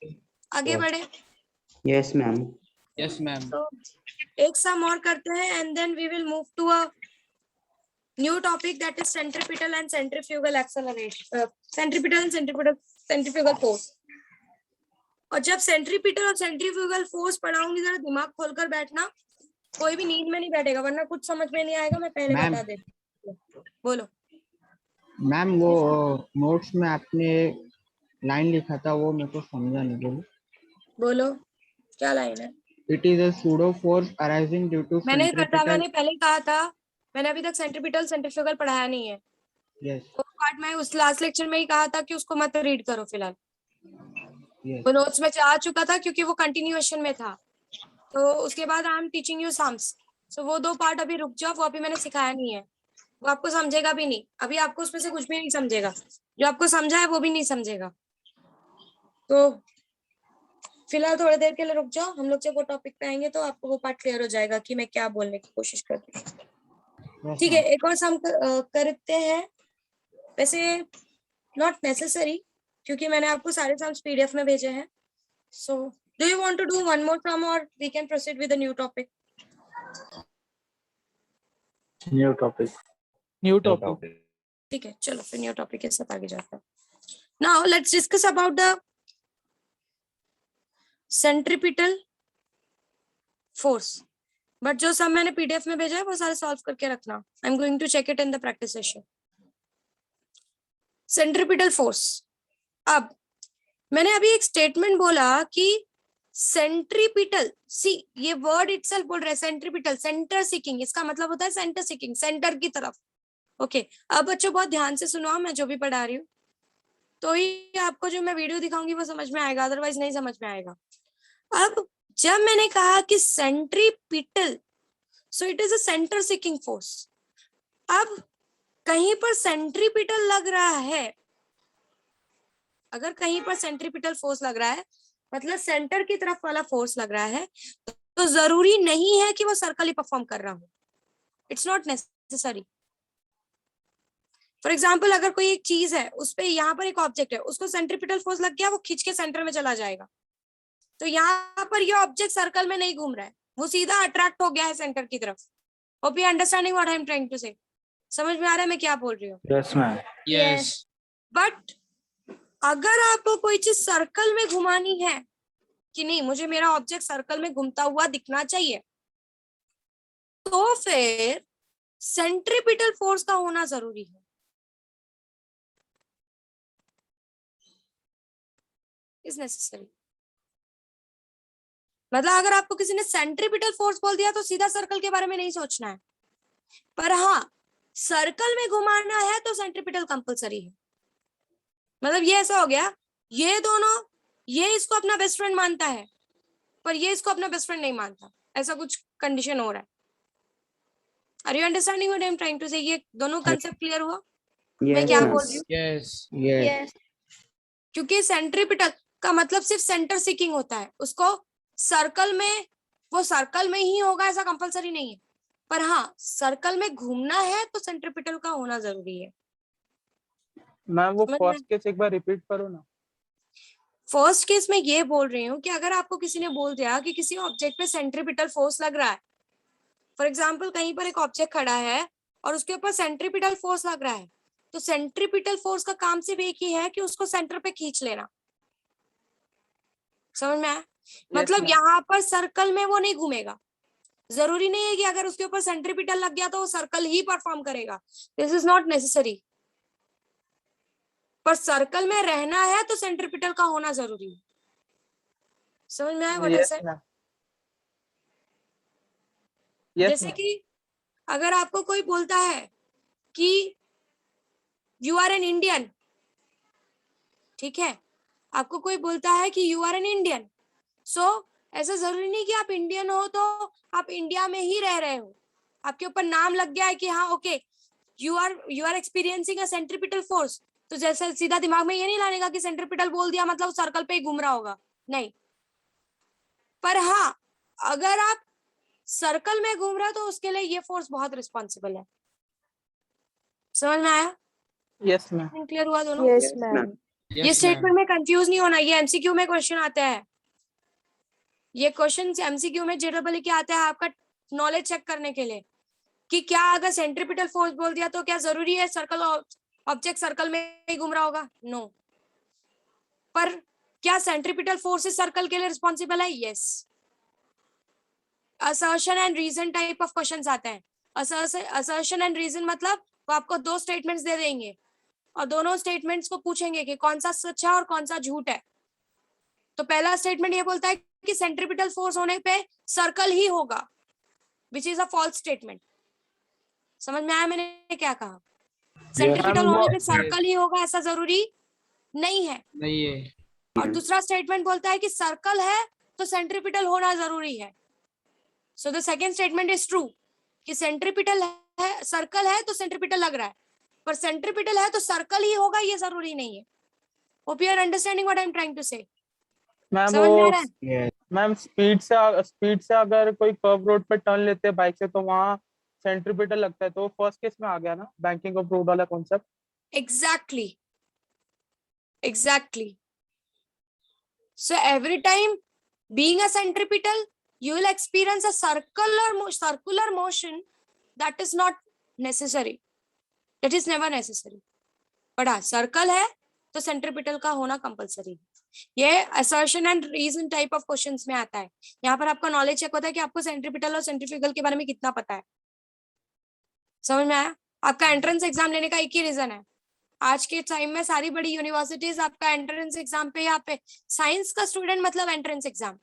आगे बढ़े. Yes, ma'am. Yes ma'am. So एक सम और करते हैं and then we will move to a new topic that is centripetal and centrifugal acceleration. Centripetal and centrifugal force. और जब सेंट्रीपिटल और सेंट्रीफ्यूगल फोर्स पढ़ाऊंगी जरा दिमाग खोलकर बैठना. कोई भी नींद में नहीं बैठेगा वरना कुछ समझ में नहीं आएगा. मैं पहले मैम. बता दे. बोलो. मैम वो नोट्स में आपने लाइन लिखा था वो मेरे को समझा नहीं. बोलो क्या लाइन है? It is a pseudo force arising due to मैंने सेंट्रीपिटल. पहले ही कहा था. मैंने अभी तक सेंट्रीपिटल सेंट्रीफ्यूगल पढ़ाया नहीं है. यस. वो पार्ट मैं उस लास्ट लेक्चर में ही कहा था कि उसको मत रीड करो फिलहाल. यस. वो नोट्स में आ चुका था क्योंकि वो कंटिन्यूएशन में था. तो उसके बाद I am teaching you sums. So वो 2 पार्ट अभी रुक जाओ. वो अभी मैंने सिखाया नहीं है. वो आपको समझेगा भी नहीं. अभी आपको उसमें से कुछ भी नहीं समझेगा. जो आपको समझा है वो भी नहीं समझेगा. तो फिलहाल थोड़ी देर के लिए रुक जाओ. हम लोग जब वो टॉपिक पे आएंगे तो आपको वो पार्ट क्लियर हो जाएगा कि मैं क्या बोलने की कोशिश कर रही हूँ. ठीक है. एक और सम करते हैं. वैसे नॉट नेसेसरी क्योंकि मैंने आपको सारे सम्स पीडीएफ में भेजे हैं. So do you want to do one more sum और we can proceed with a new topic? New topic. ठीक है, चलो फिर न्यू टॉपिक के साथ आगे जाते हैं. Now let's discuss about the centripetal force. But जो सब मैंने पीडीएफ में भेजा है वो सारे सॉल्व करके रखना. I am going to check it in the practice session. Centripetal force. अब मैंने अभी एक स्टेटमेंट बोला कि सेंट्रीपिटल, सी ये वर्ड इटसेल्फ बोल रहा है सेंट्रीपिटल, सेंटर सीकिंग, इसका मतलब होता है सेंटर सीकिंग, सेंटर की तरफ। ओके, अब बच्चों बहुत ध्यान से सुनो, मैं जो भी पढ़ा रही हूँ तो ही आपको जो मैं वीडियो दिखाऊंगी वो समझ में आएगा, अदरवाइज नहीं समझ में आएगा। अब जब मैंने कहा कि centripetal, so it is a centre seeking force. अब कहीं पर सेंट्रीपिटल लग रहा है, अगर कहीं पर सेंट्रीपिटल फोर्स लग रहा है मतलब सेंटर की तरफ वाला फोर्स लग रहा है, तो जरूरी नहीं है कि वो सर्कल ही परफॉर्म कर रहा हो। It's not necessary. For example अगर कोई एक चीज है, उस पे यहाँ पर एक ऑब्जेक्ट है, उसको सेंट्रीपिटल फोर्स लग गया, वो खींच के सेंटर में चला जाएगा, तो यहाँ पर ये ऑब्जेक्ट सर्कल में नहीं घूम रहा है, वो सीधा अट्रैक्ट हो गया है सेंटर की तरफ। Hope you understanding what I am trying to say? समझ में आ रहा है मैं क्या बोल रही हूँ? Yes, ma'am. यस बट अगर आपको कोई चीज सर्कल में घुमानी है कि नहीं, मुझे मेरा ऑब्जेक्ट सर्कल में घूमता हुआ दिखना चाहिए, तो फिर सेंट्रीपिटल फोर्स का होना जरूरी है। Is necessary. मतलब अगर आपको किसी ने सेंट्रीपिटल फोर्स बोल दिया तो सीधा सर्कल के बारे में नहीं सोचना है, पर हाँ सर्कल में घुमाना है तो सेंट्रीपिटल कंपलसरी है। मतलब ये ऐसा हो गया, ये दोनों, ये इसको अपना बेस्ट फ्रेंड मानता है पर ये इसको अपना बेस्ट फ्रेंड नहीं मानता, ऐसा कुछ कंडीशन हो रहा है। Are you understanding what I am trying to say? ये दोनों कंसेप्ट क्लियर हुआ मैं क्या Yes, बोल रही हूँ? Yes Yes. क्योंकि सेंट्रीपिटल का मतलब सिर्फ सेंटर सीकिंग होता है, उसको सर्कल में, वो सर्कल में ही होगा ऐसा कंपलसरी नहीं है, पर हाँ सर्कल में घूमना है तो सेंट्रीपिटल का होना जरूरी है। मैम वो समझ में? फर्स्ट केस एक बार रिपीट करो ना। फर्स्ट केस में ये बोल रही हूँ कि अगर आपको किसी ने बोल दिया कि किसी ऑब्जेक्ट पे सेंट्रीपिटल फोर्स लग रहा है, फॉर एग्जाम्पल कहीं पर एक ऑब्जेक्ट खड़ा है और उसके ऊपर सेंट्रीपिटल फोर्स लग रहा है, तो सेंट्रीपिटल फोर्स का काम सिर्फ एक ही है कि उसको सेंटर पे खींच लेना। समझ में आया? मतलब ma'am. यहाँ पर सर्कल में वो नहीं घूमेगा, जरूरी नहीं है कि अगर उसके ऊपर सेंट्रीपिटल लग गया तो वो सर्कल ही परफॉर्म करेगा, दिस इज नॉट नेसेसरी। पर सर्कल में रहना है तो सेंट्रीपिटल का होना जरूरी है। समझ में आया what I Yes, said? ma'am. Yes, जैसे ma'am. कि अगर आपको कोई बोलता है कि यू आर एन इंडियन, ठीक है, आपको कोई बोलता है कि यू आर एन इंडियन, सो ऐसा जरूरी नहीं कि आप इंडियन हो तो आप इंडिया में ही रह रहे हो, आपके ऊपर नाम लग गया है कि हाँ okay you are experiencing a centripetal force, तो जैसे सीधा दिमाग में ये नहीं लाने का कि सेंट्रीपिटल बोल दिया मतलब सर्कल पे ही घूम रहा होगा, नहीं। पर हाँ अगर आप सर्कल में घूम रहे हो तो उसके लिए ये फोर्स बहुत रिस्पॉन्सिबल है। समझ में आया? Yes, ma'am. क्लियर हुआ दोनों? Yes, ma'am. ये स्टेटमेंट में कंफ्यूज नहीं होना, ये एमसीक्यू में क्वेश्चन आता है, ये क्वेश्चन एमसीक्यू में जेडबल के आता है आपका नॉलेज चेक करने के लिए कि क्या अगर सेंट्रीपिटल फोर्स बोल दिया तो क्या जरूरी है सर्कल ऑब्जेक्ट सर्कल में ही घूम रहा होगा? नो। पर क्या सेंट्रीपिटल फोर्सेस सर्कल के लिए रिस्पॉन्सिबल है? Yes. Assertion and reason type of questions आते हैं। असर्शन एंड रीजन मतलब वो आपको दो स्टेटमेंट्स दे देंगे और दोनों स्टेटमेंट्स को पूछेंगे कि कौन सा सच है और कौन सा झूठ है। तो पहला स्टेटमेंट ये बोलता है कि सेंट्रीपिटल फोर्स होने पे सर्कल ही होगा, which is a false statement. समझ में आया मैंने क्या कहा? सेंट्रीपिटल ma'am, होने वो- पे सर्कल ही होगा ऐसा जरूरी नहीं है। नहीं है। और दूसरा स्टेटमेंट बोलता है कि सर्कल है तो सेंट्रीपिटल होना जरूरी है। So the second statement is true कि सेंट्रीपिटल है, सर्कल है तो सेंट्रीपिटल लग रहा है, पर सेंट्रीपिटल है तो सर्कल ही होगा ये जरूरी नहीं है। Hope you are understanding what I am trying to say? Ma'am समझ में आ वो रहा है? Yes. मैम स्पीड से अगर कोई कर्व रोड पे टर्न लेते हैं बाइक से तो वहाँ सेंट्रीपिटल लगता है, तो फर्स्ट केस में आ गया ना बैंकिंग ऑफ रोड वाला concept. Exactly. So every time being a centripetal, you will experience a circular motion that is not necessary. That is never necessary. But हाँ सर्कल है तो सेंट्रीपिटल का होना कंपलसरी है। ये assertion and reason type of questions में आता है। यहाँ पर आपका नॉलेज चेक होता है कि आपको सेंट्रीपिटल और सेंट्रीफ्यूगल के बारे में कितना पता है। समझ में आया? आपका एंट्रेंस एग्जाम लेने का एक ही रीजन है आज के टाइम में सारी बड़ी यूनिवर्सिटीज आपका एंट्रेंस एग्जाम पे, यहाँ पे साइंस का स्टूडेंट मतलब एंट्रेंस एग्जाम,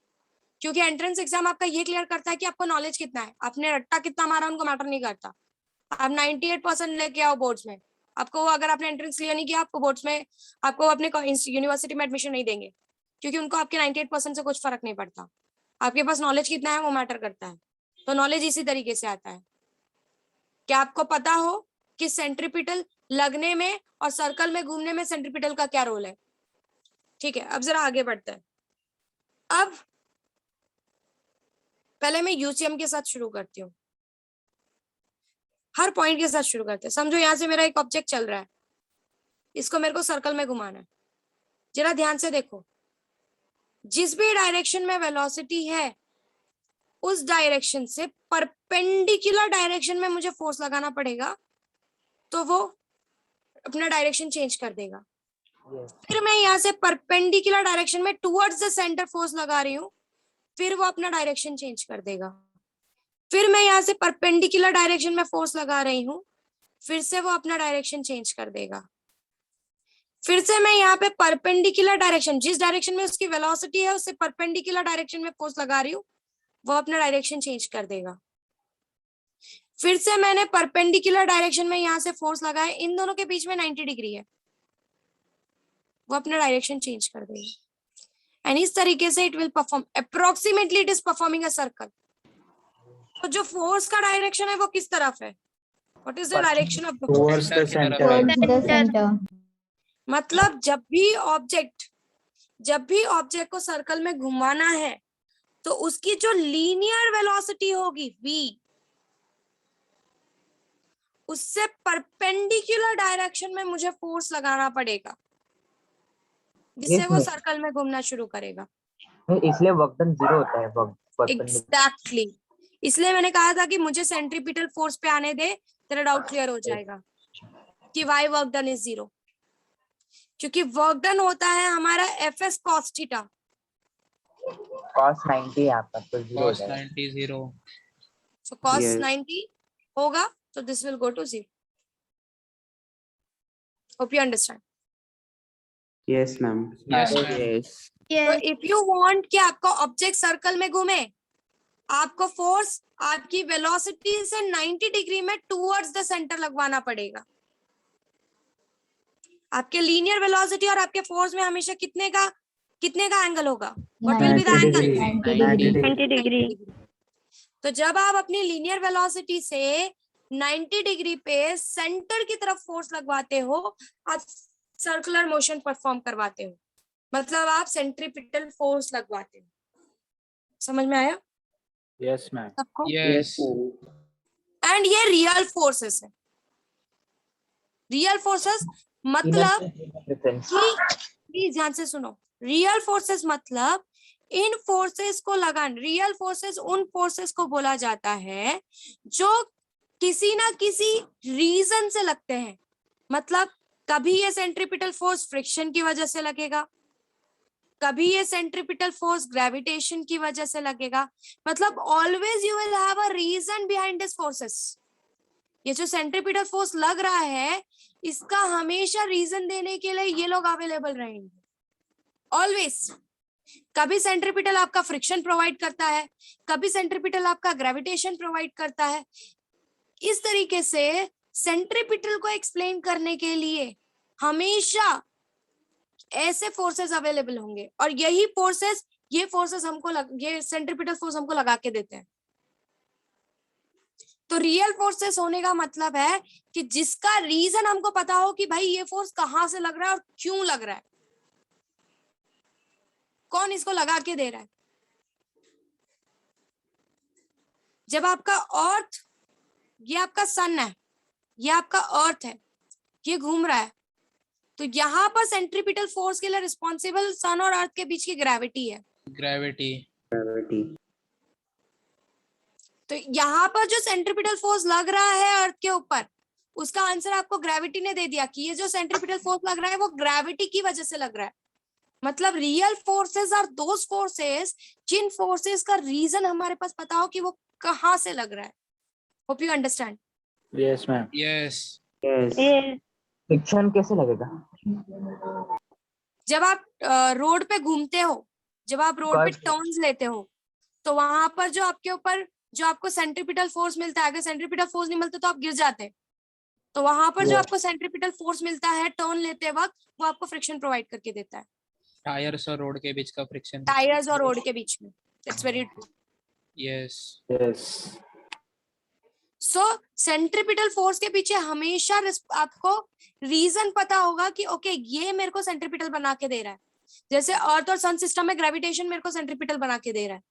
क्योंकि एंट्रेंस एग्जाम आपका ये क्लियर करता है कि आपको नॉलेज कितना है, आपने रट्टा कितना मारा उनको मैटर नहीं करता। आप 98% लेके आओ बोर्ड्स में, आपको अगर आपने एंट्रेंस क्लियर नहीं किया, आपको बोर्ड्स में, आपको अपने यूनिवर्सिटी में एडमिशन नहीं देंगे, क्योंकि उनको आपके 98% से कुछ फर्क नहीं पड़ता। आपके पास नॉलेज कितना है वो मैटर करता है। तो नॉलेज इसी तरीके से आता है। क्या आपको पता हो कि सेंट्रीपिटल लगने में और सर्कल में घूमने में सेंट्रीपिटल का क्या रोल है? ठीक है, अब जरा आगे बढ़ते हैं। अब पहले मैं यूसीएम के साथ शुरू करती हूँ, हर पॉइंट के साथ शुरू करते हैं। समझो यहां से मेरा एक ऑब्जेक्ट चल रहा है, इसको मेरे को सर्कल में घुमाना है। जरा ध्यान से देखो, जिस भी डायरेक्शन में वेलोसिटी है उस डायरेक्शन से परपेंडिकुलर डायरेक्शन में मुझे फोर्स लगाना पड़ेगा, तो वो अपना डायरेक्शन चेंज कर देगा। फिर मैं यहाँ से परपेंडिकुलर डायरेक्शन में टुवर्ड्स द सेंटर फोर्स लगा रही हूँ, फिर वो अपना डायरेक्शन चेंज कर देगा। फिर मैं यहाँ से परपेंडिकुलर डायरेक्शन में फोर्स लगा रही हूँ, फिर से वो अपना डायरेक्शन चेंज कर देगा। फिर से मैं यहाँ पे परपेंडिकुलर डायरेक्शन, जिस डायरेक्शन में उसकी वेलोसिटी है उससे परपेंडिकुलर डायरेक्शन में फोर्स लगा रही हूँ, वो अपना डायरेक्शन चेंज कर देगा। फिर से मैंने परपेंडिकुलर डायरेक्शन में यहाँ से फोर्स लगाया, इन दोनों के बीच में 90 डिग्री है, वो अपना डायरेक्शन चेंज कर देगा। एंड इस तरीके से it will perform approximately, it is performing a circle. तो जो फोर्स का डायरेक्शन है वो किस तरफ है? What is the direction of the towards the center. मतलब जब भी ऑब्जेक्ट को सर्कल में घुमाना है तो उसकी जो लीनियर वेलोसिटी होगी v, उससे परपेंडिकुलर डायरेक्शन में मुझे फोर्स लगाना पड़ेगा, जिससे वो सर्कल में घूमना शुरू करेगा। इसलिए वर्क डन 0 होता है, वर्क एग्जैक्टली, इसलिए मैंने कहा था कि मुझे सेंट्रीपिटल फोर्स पे आने दे, तेरा डाउट क्लियर हो जाएगा कि वाई वर्क डन इज 0, क्योंकि वर्क डन होता है हमारा F S cos theta, cos 90 यहाँ पर तो 0 हो cos जाएगा। 90 0 सो कॉस Yes. 90 होगा, तो this will go to 0। Hope you understand. Yes, ma'am. yes ma'am. Yes. तो इफ यू वांट कि आपका ऑब्जेक्ट सर्कल में घूमे, आपको फोर्स आपकी वेलोसिटी से 90 डिग्री में टुवर्ड्स द सेंटर लगवाना पड़ेगा। आपके लीनियर वेलोसिटी और आपके फोर्स में हमेशा कितने का एंगल होगा? What will be the angle? 90 degree. तो जब आप अपनी लीनियर वेलोसिटी से 90 डिग्री पे सेंटर की तरफ फोर्स लगवाते हो, आप सर्कुलर मोशन परफॉर्म करवाते हो, मतलब आप सेंट्रीपिटल फोर्स लगवाते हो। समझ में आया Yes, ma'am. सबको? yes एंड ये रियल फोर्सेस है। रियल फोर्सेस मतलब प्लीज ध्यान से सुनो, रियल फोर्सेस मतलब इन फोर्सेस को लगान, रियल फोर्सेस उन फोर्सेस को बोला जाता है जो किसी ना किसी रीजन से लगते हैं। मतलब कभी ये सेंट्रीपिटल फोर्स फ्रिक्शन की वजह से लगेगा, कभी ये सेंट्रीपिटल फोर्स ग्रेविटेशन की वजह से लगेगा। मतलब always you will have a reason behind this forces. ये जो सेंट्रीपिटल फोर्स लग रहा है, इसका हमेशा रीजन देने के लिए ये लोग अवेलेबल रहेंगे ऑलवेज। कभी सेंट्रीपिटल आपका फ्रिक्शन प्रोवाइड करता है, कभी सेंट्रीपिटल आपका ग्रेविटेशन प्रोवाइड करता है। इस तरीके से सेंट्रीपिटल को एक्सप्लेन करने के लिए हमेशा ऐसे फोर्सेस अवेलेबल होंगे, और यही फोर्सेस हमको ये सेंट्रीपिटल फोर्स हमको लगा के देते हैं। तो रियल फोर्सेस होने का मतलब है कि जिसका रीजन हमको पता हो कि भाई ये फोर्स कहां से लग रहा है और क्यों लग रहा है, कौन इसको लगा के दे रहा है। जब आपका अर्थ, ये आपका सन है, ये आपका अर्थ है, ये घूम रहा है, तो यहाँ पर सेंट्रीपिटल फोर्स के लिए रिस्पॉन्सिबल सन और अर्थ के बीच की ग्रेविटी है। gravity तो यहाँ पर जो सेंट्रीपिटल फोर्स लग रहा है अर्थ के ऊपर, उसका आंसर आपको ग्रेविटी ने दे दिया कि ये जो सेंट्रीपिटल फोर्स लग रहा है वो ग्रेविटी की वजह से लग रहा है। मतलब real forces are those forces जिन फोर्सेस का रीजन हमारे पास पता हो कि वो कहाँ से लग रहा है। Hope you understand. Yes, ma'am. yes Yes. Yes. Friction कैसे लगेगा? जब आप रोड पे घूमते हो, जब आप रोड पे Curve- टर्न्स लेते हो, तो वहां पर जो आपके ऊपर जो आपको सेंट्रीपिटल फोर्स मिलता है, अगर सेंट्रीपिटल फोर्स नहीं मिलता तो आप गिर जाते, तो वहां पर जो आपको सेंट्रीपिटल फोर्स मिलता है टर्न लेते वक्त, वो आपको फ्रिक्शन प्रोवाइड करके देता है, टायर्स और रोड के बीच का फ्रिक्शन। टायर्स और रोड के बीच में। That's very true. Yes. So centripetal force के पीछे हमेशा आपको रीजन पता होगा कि ओके ये मेरे को सेंट्रीपिटल बना के दे रहा है, जैसे अर्थ और सन सिस्टम में ग्रेविटेशन मेरे को सेंट्रीपिटल बना के दे रहा है।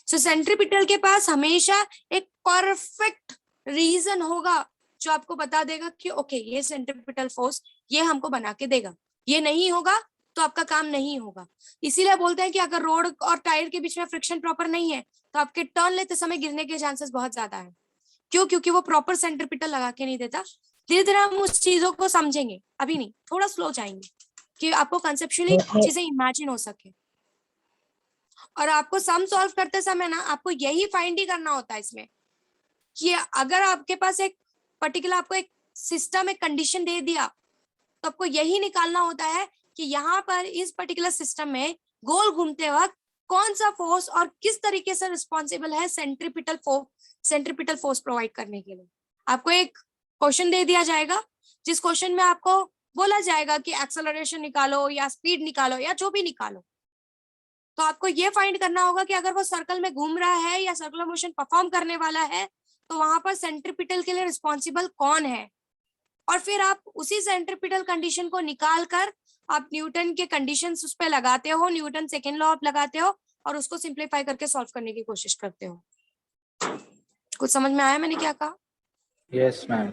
सो सेंट्रीपिटल के पास हमेशा एक परफेक्ट रीजन होगा जो आपको बता देगा कि ओके ये सेंट्रीपिटल फोर्स ये हमको बना के देगा, ये नहीं होगा तो आपका काम नहीं होगा। इसीलिए बोलते हैं कि अगर रोड और टायर के बीच में फ्रिक्शन प्रॉपर नहीं है तो आपके टर्न लेते समय गिरने के चांसेस बहुत ज्यादा है। क्यों? क्योंकि वो प्रॉपर सेंट्रीपिटल लगा के नहीं देता। धीरे धीरे हम उस चीजों को समझेंगे, अभी नहीं, थोड़ा स्लो जाएंगे कि आपको कंसेप्चुअली चीजें इमेजिन हो सके। और आपको सम सॉल्व करते समय ना आपको यही फाइंड ही करना होता है इसमें कि अगर आपके पास एक पर्टिकुलर आपको एक सिस्टम एक कंडीशन दे दिया तो आपको यही निकालना होता है कि यहाँ पर इस पर्टिकुलर सिस्टम में गोल घूमते वक्त कौन सा फोर्स और किस तरीके से रिस्पॉन्सिबल है सेंट्रीपिटल फोर्स प्रोवाइड करने के लिए। आपको एक क्वेश्चन दे दिया जाएगा जिस क्वेश्चन में आपको बोला जाएगा कि एक्सेलरेशन निकालो या स्पीड निकालो या जो भी निकालो, तो आपको ये फाइंड करना होगा कि अगर वो सर्कल में घूम रहा है या सर्कुलर मोशन परफॉर्म करने वाला है तो वहां पर सेंट्रीपिटल के लिए रिस्पॉन्सिबल कौन है, और फिर आप उसी सेंट्रीपिटल कंडीशन को निकाल कर आप न्यूटन के कंडीशंस उस पे लगाते हो, न्यूटन सेकेंड लॉ लगाते हो और उसको सिंप्लीफाई करके सॉल्व करने की कोशिश करते हो। कुछ समझ में आया मैंने क्या कहा? Yes ma'am.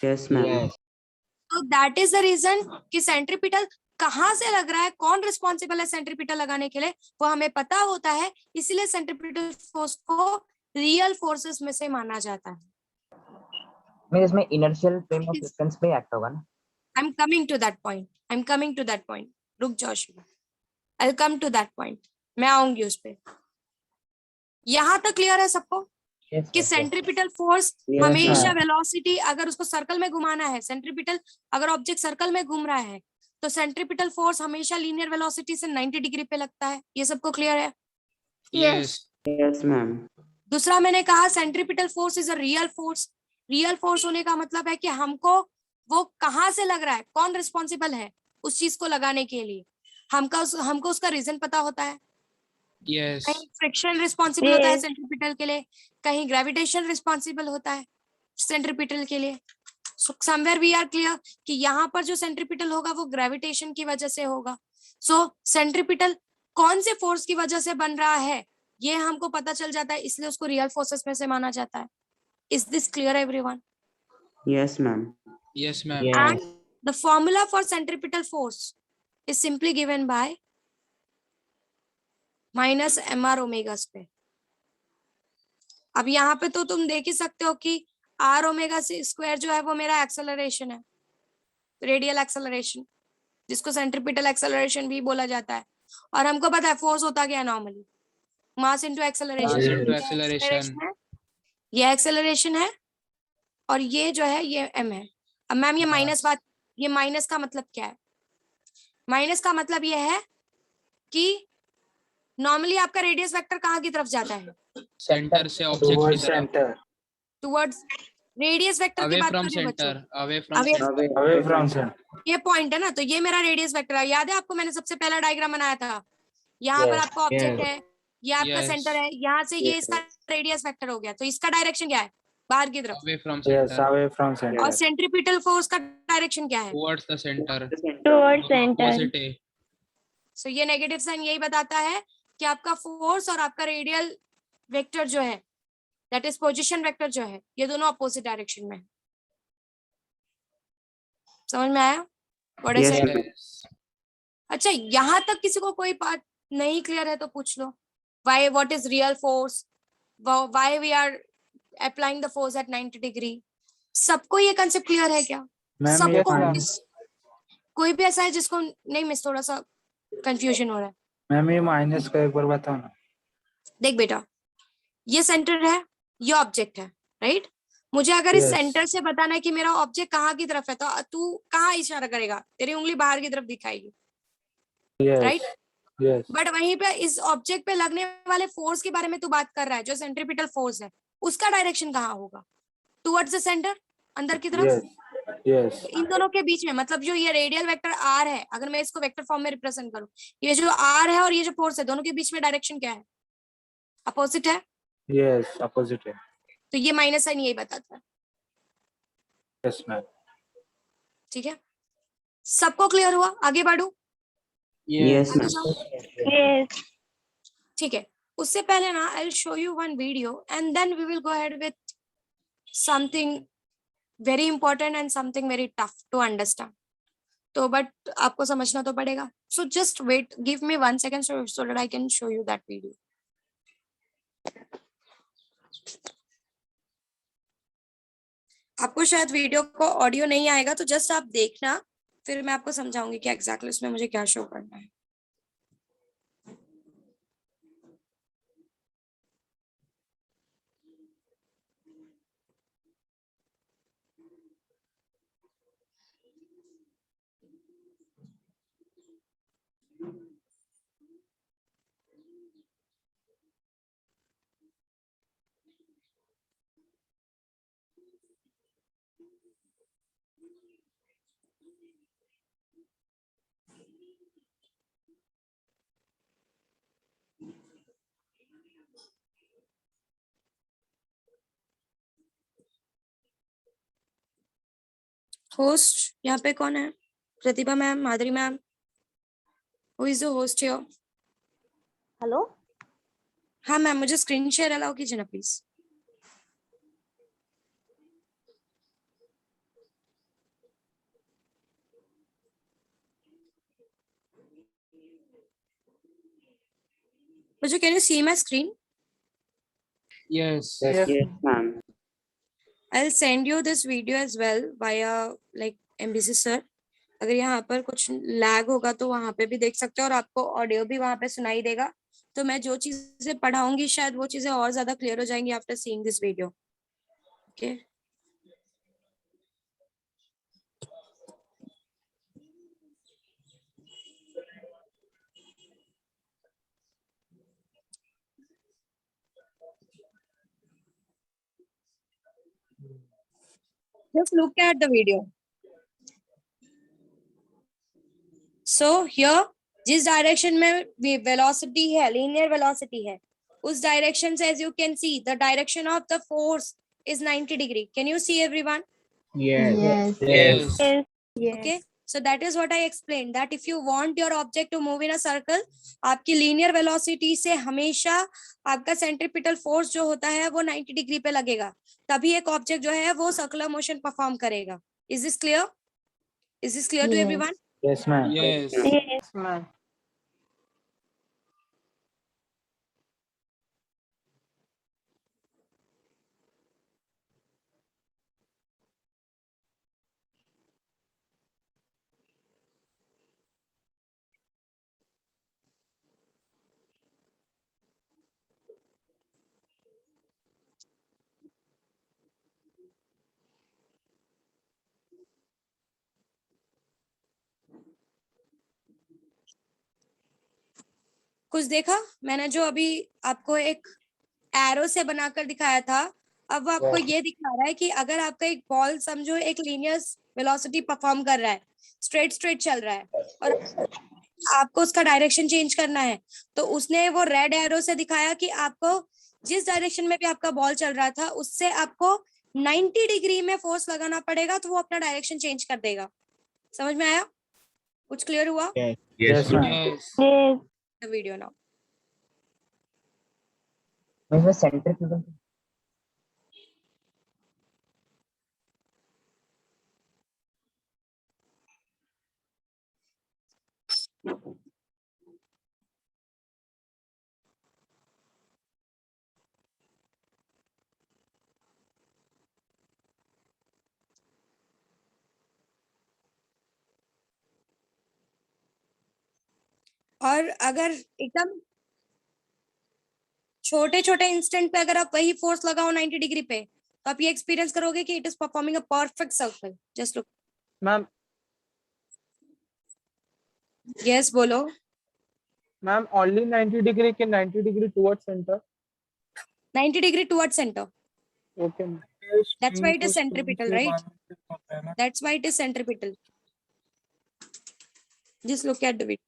Yes ma'am. तो दैट इज द रीजन कि सेंट्रीपिटल कहाँ से लग रहा है, कौन रिस्पॉन्सिबल है सेंट्रीपिटल लगाने के लिए, वो हमें पता होता है। इसीलिए सेंट्रीपिटल फोर्स को रियल फोर्सेस में से माना जाता है। मैं इसमें इनर्शियल फ्रेम ऑफ रेफरेंस पे एक्ट होगा ना? I am coming to that point. रुक जाओ Shiva, I will come to that point. मैं आऊंगी उस पे। यहाँ तक क्लियर है सबको कि सेंट्रीपिटल फोर्स हमेशा वेलोसिटी, अगर उसको सर्कल में घुमाना है, सेंट्रीपिटल अगर ऑब्जेक्ट सर्कल में घूम रहा है तो सेंट्रीपिटल फोर्स हमेशा लीनियर वेलोसिटी से 90 डिग्री पे लगता है। ये सबको क्लियर है? यस। Yes ma'am. दूसरा मैंने कहा centripetal force is a real force. Real force होने का मतलब है कि हमको वो कहाँ से लग रहा है, कौन रिस्पॉन्सिबल है उस चीज को लगाने के लिए, हमको उसका रीजन पता होता है। यस। कहीं फ्रिक्शन रिस्पॉन्सिबल होता है सेंट्रीपिटल के लिए, कहीं ग्रेविटेशन रिस्पॉन्सिबल होता है सेंट्रीपिटल के लिए। So somewhere we are clear कि यहाँ पर जो सेंट्रीपिटल होगा वो ग्रेविटेशन की वजह से होगा। सो सेंट्रीपिटल कौन से फोर्स की वजह से बन रहा है ये हमको पता चल जाता है, इसलिए उसको रियल फोर्सेस में से माना जाता है। Is this clear everyone? Yes ma'am. Yes ma'am. And the formula for centripetal force is simply given by minus mr omega square. अब यहाँ पे तो तुम देख ही सकते हो कि r ओमेगा स्क्वायर जो है वो मेरा एक्सेलरेशन है, रेडियल एक्सेलरेशन, जिसको सेंट्रीपिटल एक्सेलरेशन भी बोला जाता है। और हमको पता है फोर्स होता क्या है normally, mass into acceleration. Acceleration. ये एक्सेलरेशन है और ये जो है ये m है। अब मैम ये माइनस बात, ये माइनस का मतलब क्या है? माइनस का मतलब ये है कि नॉर्मली आपका रेडियस वेक्टर कहाँ की तरफ जाता है? सेंटर से ऑब्जेक्ट की तरफ। टुवर्ड्स रेडियस वेक्टर की अवे बात फ्रॉम कर रही हूँ बच्चों। Centre. Away from away from centre. ये पॉइंट है ना, तो ये मेरा रेडियस वेक्टर है। याद है आपको मैंने सबसे पहला डायग्राम बनाया था? यहाँ पर आपका ऑब्जेक्ट है, ये आपका Yes. सेंटर है, यहाँ से ये इसका रेडियस वेक्टर हो गया, तो इसका डायरेक्शन क्या है? बाहर की तरफ। Away from yes, centre away from centre. और सेंट्रीपिटल फोर्स का डायरेक्शन क्या है? Towards the centre. Towards centre. Opposite है। सो ये नेगेटिव साइन यही बताता है कि आपका फोर्स और आपका रेडियल वेक्टर जो है, दैट इज पोजीशन वेक्टर जो है, ये दोनों अपोजिट डायरेक्शन में है। समझ में आया? What is it? Yes. अच्छा, यहाँ तक किसी को कोई बात नहीं क्लियर है तो पूछ लो। Why? What is real force? Why we are applying the force at 90 degree? सबको ये कंसेप्ट क्लियर है क्या? मैम सबको? ये कोई भी ऐसा है जिसको नहीं, मिस थोड़ा सा कंफ्यूजन हो रहा है? मैम ये माइनस का एक बार बताओ ना। देख बेटा, ये सेंटर है, ये ऑब्जेक्ट है, राइट? मुझे अगर इस Yes. सेंटर से बताना है कि मेरा ऑब्जेक्ट कहाँ की तरफ है, तो तू कहाँ इशारा करेगा, तेरी उंगली बाहर की तरफ दिखाएगी, Yes. राइट? Yes. बट वहीं पे इस ऑब्जेक्ट पे लगने वाले फोर्स के बारे में तू बात कर रहा है, जो सेंट्रीपिटल फोर्स है, उसका डायरेक्शन कहाँ होगा? टुवर्ड्स द सेंटर, अंदर की तरफ। Yes. Yes. इन दोनों के बीच में, मतलब जो ये रेडियल वेक्टर आर है, अगर मैं इसको वेक्टर फॉर्म में रिप्रेजेंट करूं, ये जो आर है और ये जो फोर्स है, दोनों के बीच में डायरेक्शन क्या है? अपोजिट है। Yes. Opposite है. तो ये माइनस साइन यही बताता है। Yes, ma'am. ठीक है, सबको क्लियर हुआ? आगे बढ़ू? Yes, आगे ma'am. जाओ। Yes. ठीक है, उससे पहले ना I will show you one video and then we will go ahead with something very important and something very tough to understand. तो बट आपको समझना तो पड़ेगा, so just wait, give me 1 second so that I can show you that video. आपको शायद वीडियो को ऑडियो नहीं आएगा, तो जस्ट आप देखना, फिर मैं आपको समझाऊंगी कि एग्जैक्टली उसमें मुझे क्या शो करना है। होस्ट यहाँ पे कौन है? Pratibha ma'am, Madhuri ma'am, who is the host here? Hello. हाँ मैम, मुझे स्क्रीन शेयर अलाउ कीजिए ना प्लीज। मुझे, can you see my screen? Yes. Yes. Yes, ma'am. I'll send you this video as well via like MBC sir। अगर यहाँ पर कुछ लैग होगा तो वहां पे भी देख सकते हो, और आपको ऑडियो भी वहां पे सुनाई देगा। तो मैं जो चीजें पढ़ाऊंगी शायद वो चीजें और ज्यादा क्लियर हो जाएंगी after seeing this video. Okay, just look at the video। So here जिस डायरेक्शन में वेलोसिटी है, लीनियर वेलोसिटी है, उस डायरेक्शन से as you can see the direction of the force is 90 degree। Can you see everyone? Yes. Yes. Yes. Yes. Yes. Okay, so that is what I explained, that if you want your object to move in a circle, आपकी linear velocity से हमेशा आपका centripetal force जो होता है वो 90 डिग्री पे लगेगा, तभी एक ऑब्जेक्ट जो है वो सर्कुलर मोशन परफॉर्म करेगा। Is this clear? Is this clear to Yes. Everyone? Yes, ma'am. Yes. Yes. Ma'am. कुछ देखा मैंने जो अभी आपको एक एरो से बनाकर दिखाया था, अब वो आपको ये दिखा रहा है कि अगर आपका एक बॉल समझो एक लीनियर वेलोसिटी परफॉर्म कर रहा है, स्ट्रेट स्ट्रेट चल रहा है, और आपको उसका डायरेक्शन चेंज करना है, तो उसने वो रेड एरो से दिखाया कि आपको जिस डायरेक्शन में भी आपका बॉल चल रहा था उससे आपको 90 डिग्री में फोर्स लगाना पड़ेगा, तो वो अपना डायरेक्शन चेंज कर देगा। समझ में आया? कुछ क्लियर हुआ? Yes, ma'am. Yes. Yes. Video now. इसमें सेंट्रीफ्यूगल और अगर एकदम छोटे छोटे इंस्टेंट पे अगर आप वही फोर्स लगाओ 90 डिग्री पे, तो आप ये एक्सपीरियंस करोगे कि it is performing a perfect circle. Just look. Ma'am yes बोलो. मैम ओनली 90 डिग्री के 90 degree toward centre. 90 degree towards center. Okay ma'am. That's why it is centripetal, right? That's why it is centripetal. Just look at the video.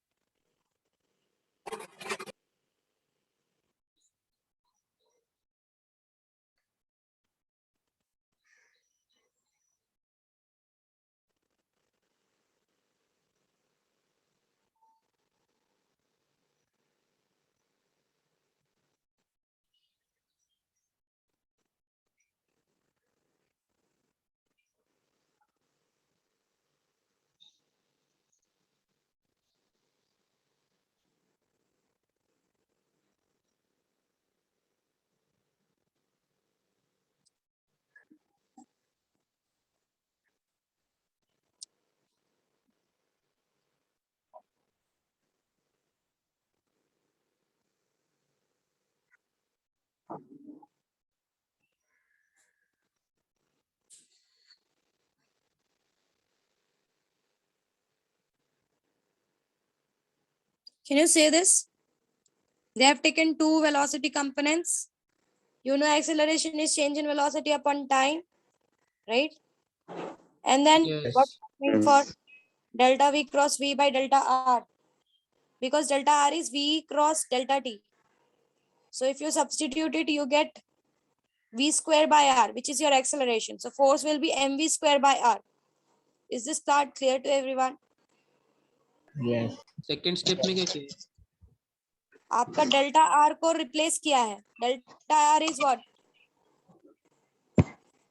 Can you say this? They have taken two velocity components. You know acceleration is change in velocity upon time, right? And then Yes. what mean for delta V cross V by delta R? Because delta R is V cross delta T. So if you substitute it, you get V square by R, which is your acceleration. So force will be mv square by R. Is this part clear to everyone? Yes. Second step में क्या किया? आपका डेल्टा आर को रिप्लेस किया है. Delta R is what?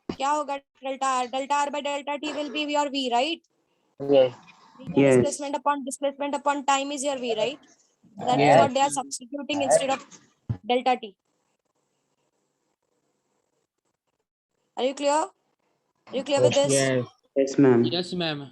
क्या होगा delta R? Delta R by delta T will be your V, right? Yes. Yes. Displacement upon time is your v, right? That is Yes. what they are substituting instead of delta t. Are you clear? Are you clear with this? Yes. Yes, ma'am. Yes ma'am.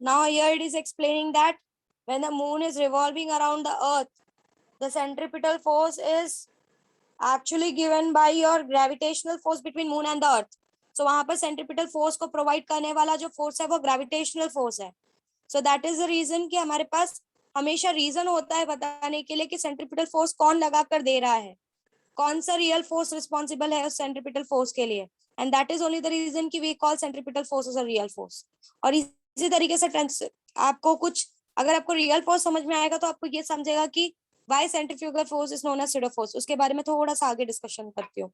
Now here it is explaining that when the moon is revolving around the earth, the centripetal force is actually given by your gravitational force between moon and the earth. So वहां पर centripetal force को provide करने वाला जो force है वो gravitational force है. So that is the reason कि हमारे पास हमेशा reason होता है बताने के लिए कि centripetal force कौन लगा कर दे रहा है, कौन सा real force responsible है उस centripetal force के लिए. And that is only the reason कि we call centripetal force as a real force. और इसी तरीके से आपको कुछ अगर आपको real force समझ में आएगा तो आपको ये समझेगा कि why centrifugal force is known as pseudo force. उसके बारे में थोड़ा सा आगे डिस्कशन करती हूँ.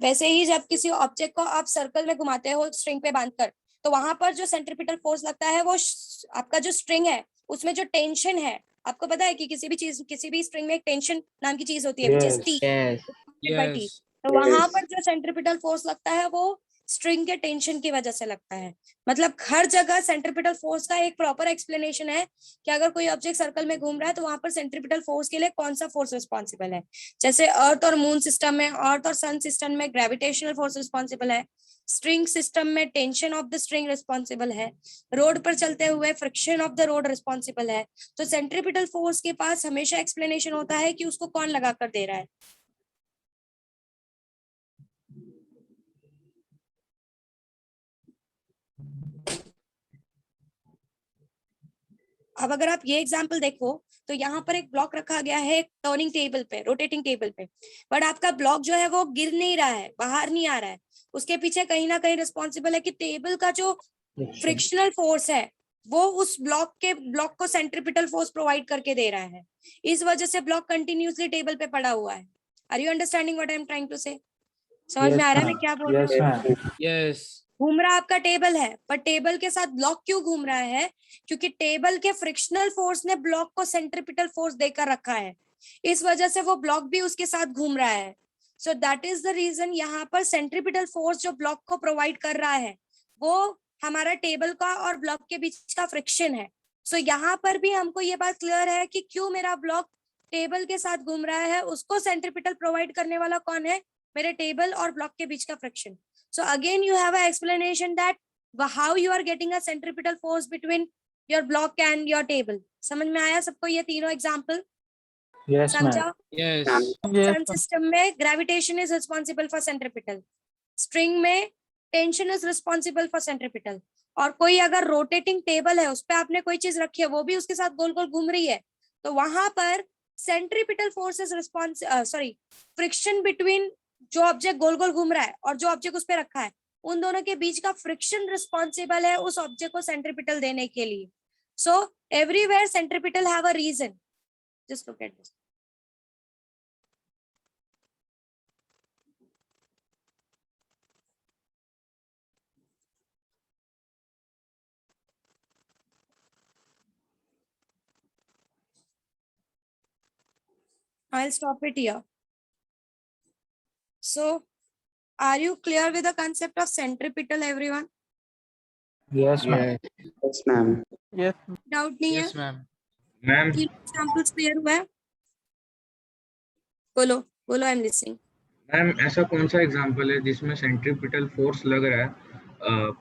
वैसे ही जब किसी ऑब्जेक्ट को आप सर्कल में घुमाते हो स्ट्रिंग पे बांधकर, तो वहां पर जो सेंट्रीपिटल फोर्स लगता है वो आपका जो स्ट्रिंग है उसमें जो टेंशन है, आपको पता है कि किसी भी स्ट्रिंग में एक टेंशन नाम की चीज होती है, which is T. यस. तो वहां पर जो सेंट्रीपिटल फोर्स लगता है वो स्ट्रिंग के टेंशन की वजह से लगता है. मतलब हर जगह सेंट्रीपिटल फोर्स का एक प्रॉपर एक्सप्लेनेशन है कि अगर कोई ऑब्जेक्ट सर्कल में घूम रहा है तो वहां पर सेंट्रीपिटल फोर्स के लिए कौन सा फोर्स रिस्पॉन्सिबल है. जैसे अर्थ और मून सिस्टम में, अर्थ और सन सिस्टम में ग्रेविटेशनल फोर्स रिस्पॉन्सिबल है. स्ट्रिंग सिस्टम में tension of the string responsible है. रोड पर चलते हुए friction of the road responsible है. तो सेंट्रीपिटल फोर्स के पास हमेशा एक्सप्लेनेशन होता है कि उसको कौन लगा कर दे रहा है. अब अगर आप ये एग्जांपल देखो तो यहाँ पर एक ब्लॉक रखा गया है टर्निंग टेबल पे, रोटेटिंग टेबल पे, बट आपका ब्लॉक जो है वो गिर नहीं रहा है, बाहर नहीं आ रहा है. उसके पीछे कहीं ना कहीं रिस्पॉन्सिबल है कि टेबल का जो फ्रिक्शनल फोर्स है वो उस ब्लॉक को सेंट्रीपिटल फोर्स प्रोवाइड करके दे रहा है. इस वजह से ब्लॉक कंटिन्यूसली टेबल पे पड़ा हुआ है. Are you understanding what I am trying to say? समझ में आ रहा है मैं क्या बोल रही हूँ? यस. घूम रहा आपका टेबल है, पर टेबल के साथ ब्लॉक क्यों घूम रहा है? क्योंकि टेबल के फ्रिक्शनल फोर्स ने ब्लॉक को सेंट्रीपिटल फोर्स देकर रखा है, इस वजह से वो ब्लॉक भी उसके साथ घूम रहा है. So that is the reason यहाँ पर सेंट्रीपिटल फोर्स जो ब्लॉक को प्रोवाइड कर रहा है वो हमारा टेबल का और ब्लॉक के बीच का फ्रिक्शन है. सो यहाँ पर भी हमको ये बात क्लियर है कि क्यों मेरा ब्लॉक टेबल के साथ घूम रहा है उसको सेंट्रीपिटल प्रोवाइड करने वाला कौन है, मेरे टेबल और ब्लॉक के बीच का friction. So again you have a explanation that how you are getting a centripetal force between your block and your table. समझ में आया सबको ये तीनों एग्जांपल? Yes ma'am. समझा? यस सन सिस्टम में gravitation is responsible for centripetal, string में tension is responsible for centripetal, और कोई अगर रोटेटिंग टेबल है उस पर आपने कोई चीज रखी है वो भी उसके साथ गोल गोल घूम रही है तो वहां पर centripetal force is friction between जो ऑब्जेक्ट गोल गोल घूम रहा है और जो ऑब्जेक्ट उस पर रखा है उन दोनों के बीच का फ्रिक्शन रिस्पॉन्सिबल है उस ऑब्जेक्ट को सेंट्रीपिटल देने के लिए. So everywhere centripetal have a reason. Just look at this. I'll stop it here. So, are you clear with the concept of centripetal, everyone? Yes ma'am. Yes, ma'am. Yes. Doubt नहीं है? Yes ma'am. मैम तीन एग्जांपल्स क्लियर हुआ है? बोलो बोलो, आई एम लिसनिंग. मैम ऐसा कौन सा एग्जांपल है जिसमें सेंट्रीपिटल फोर्स लग रहा है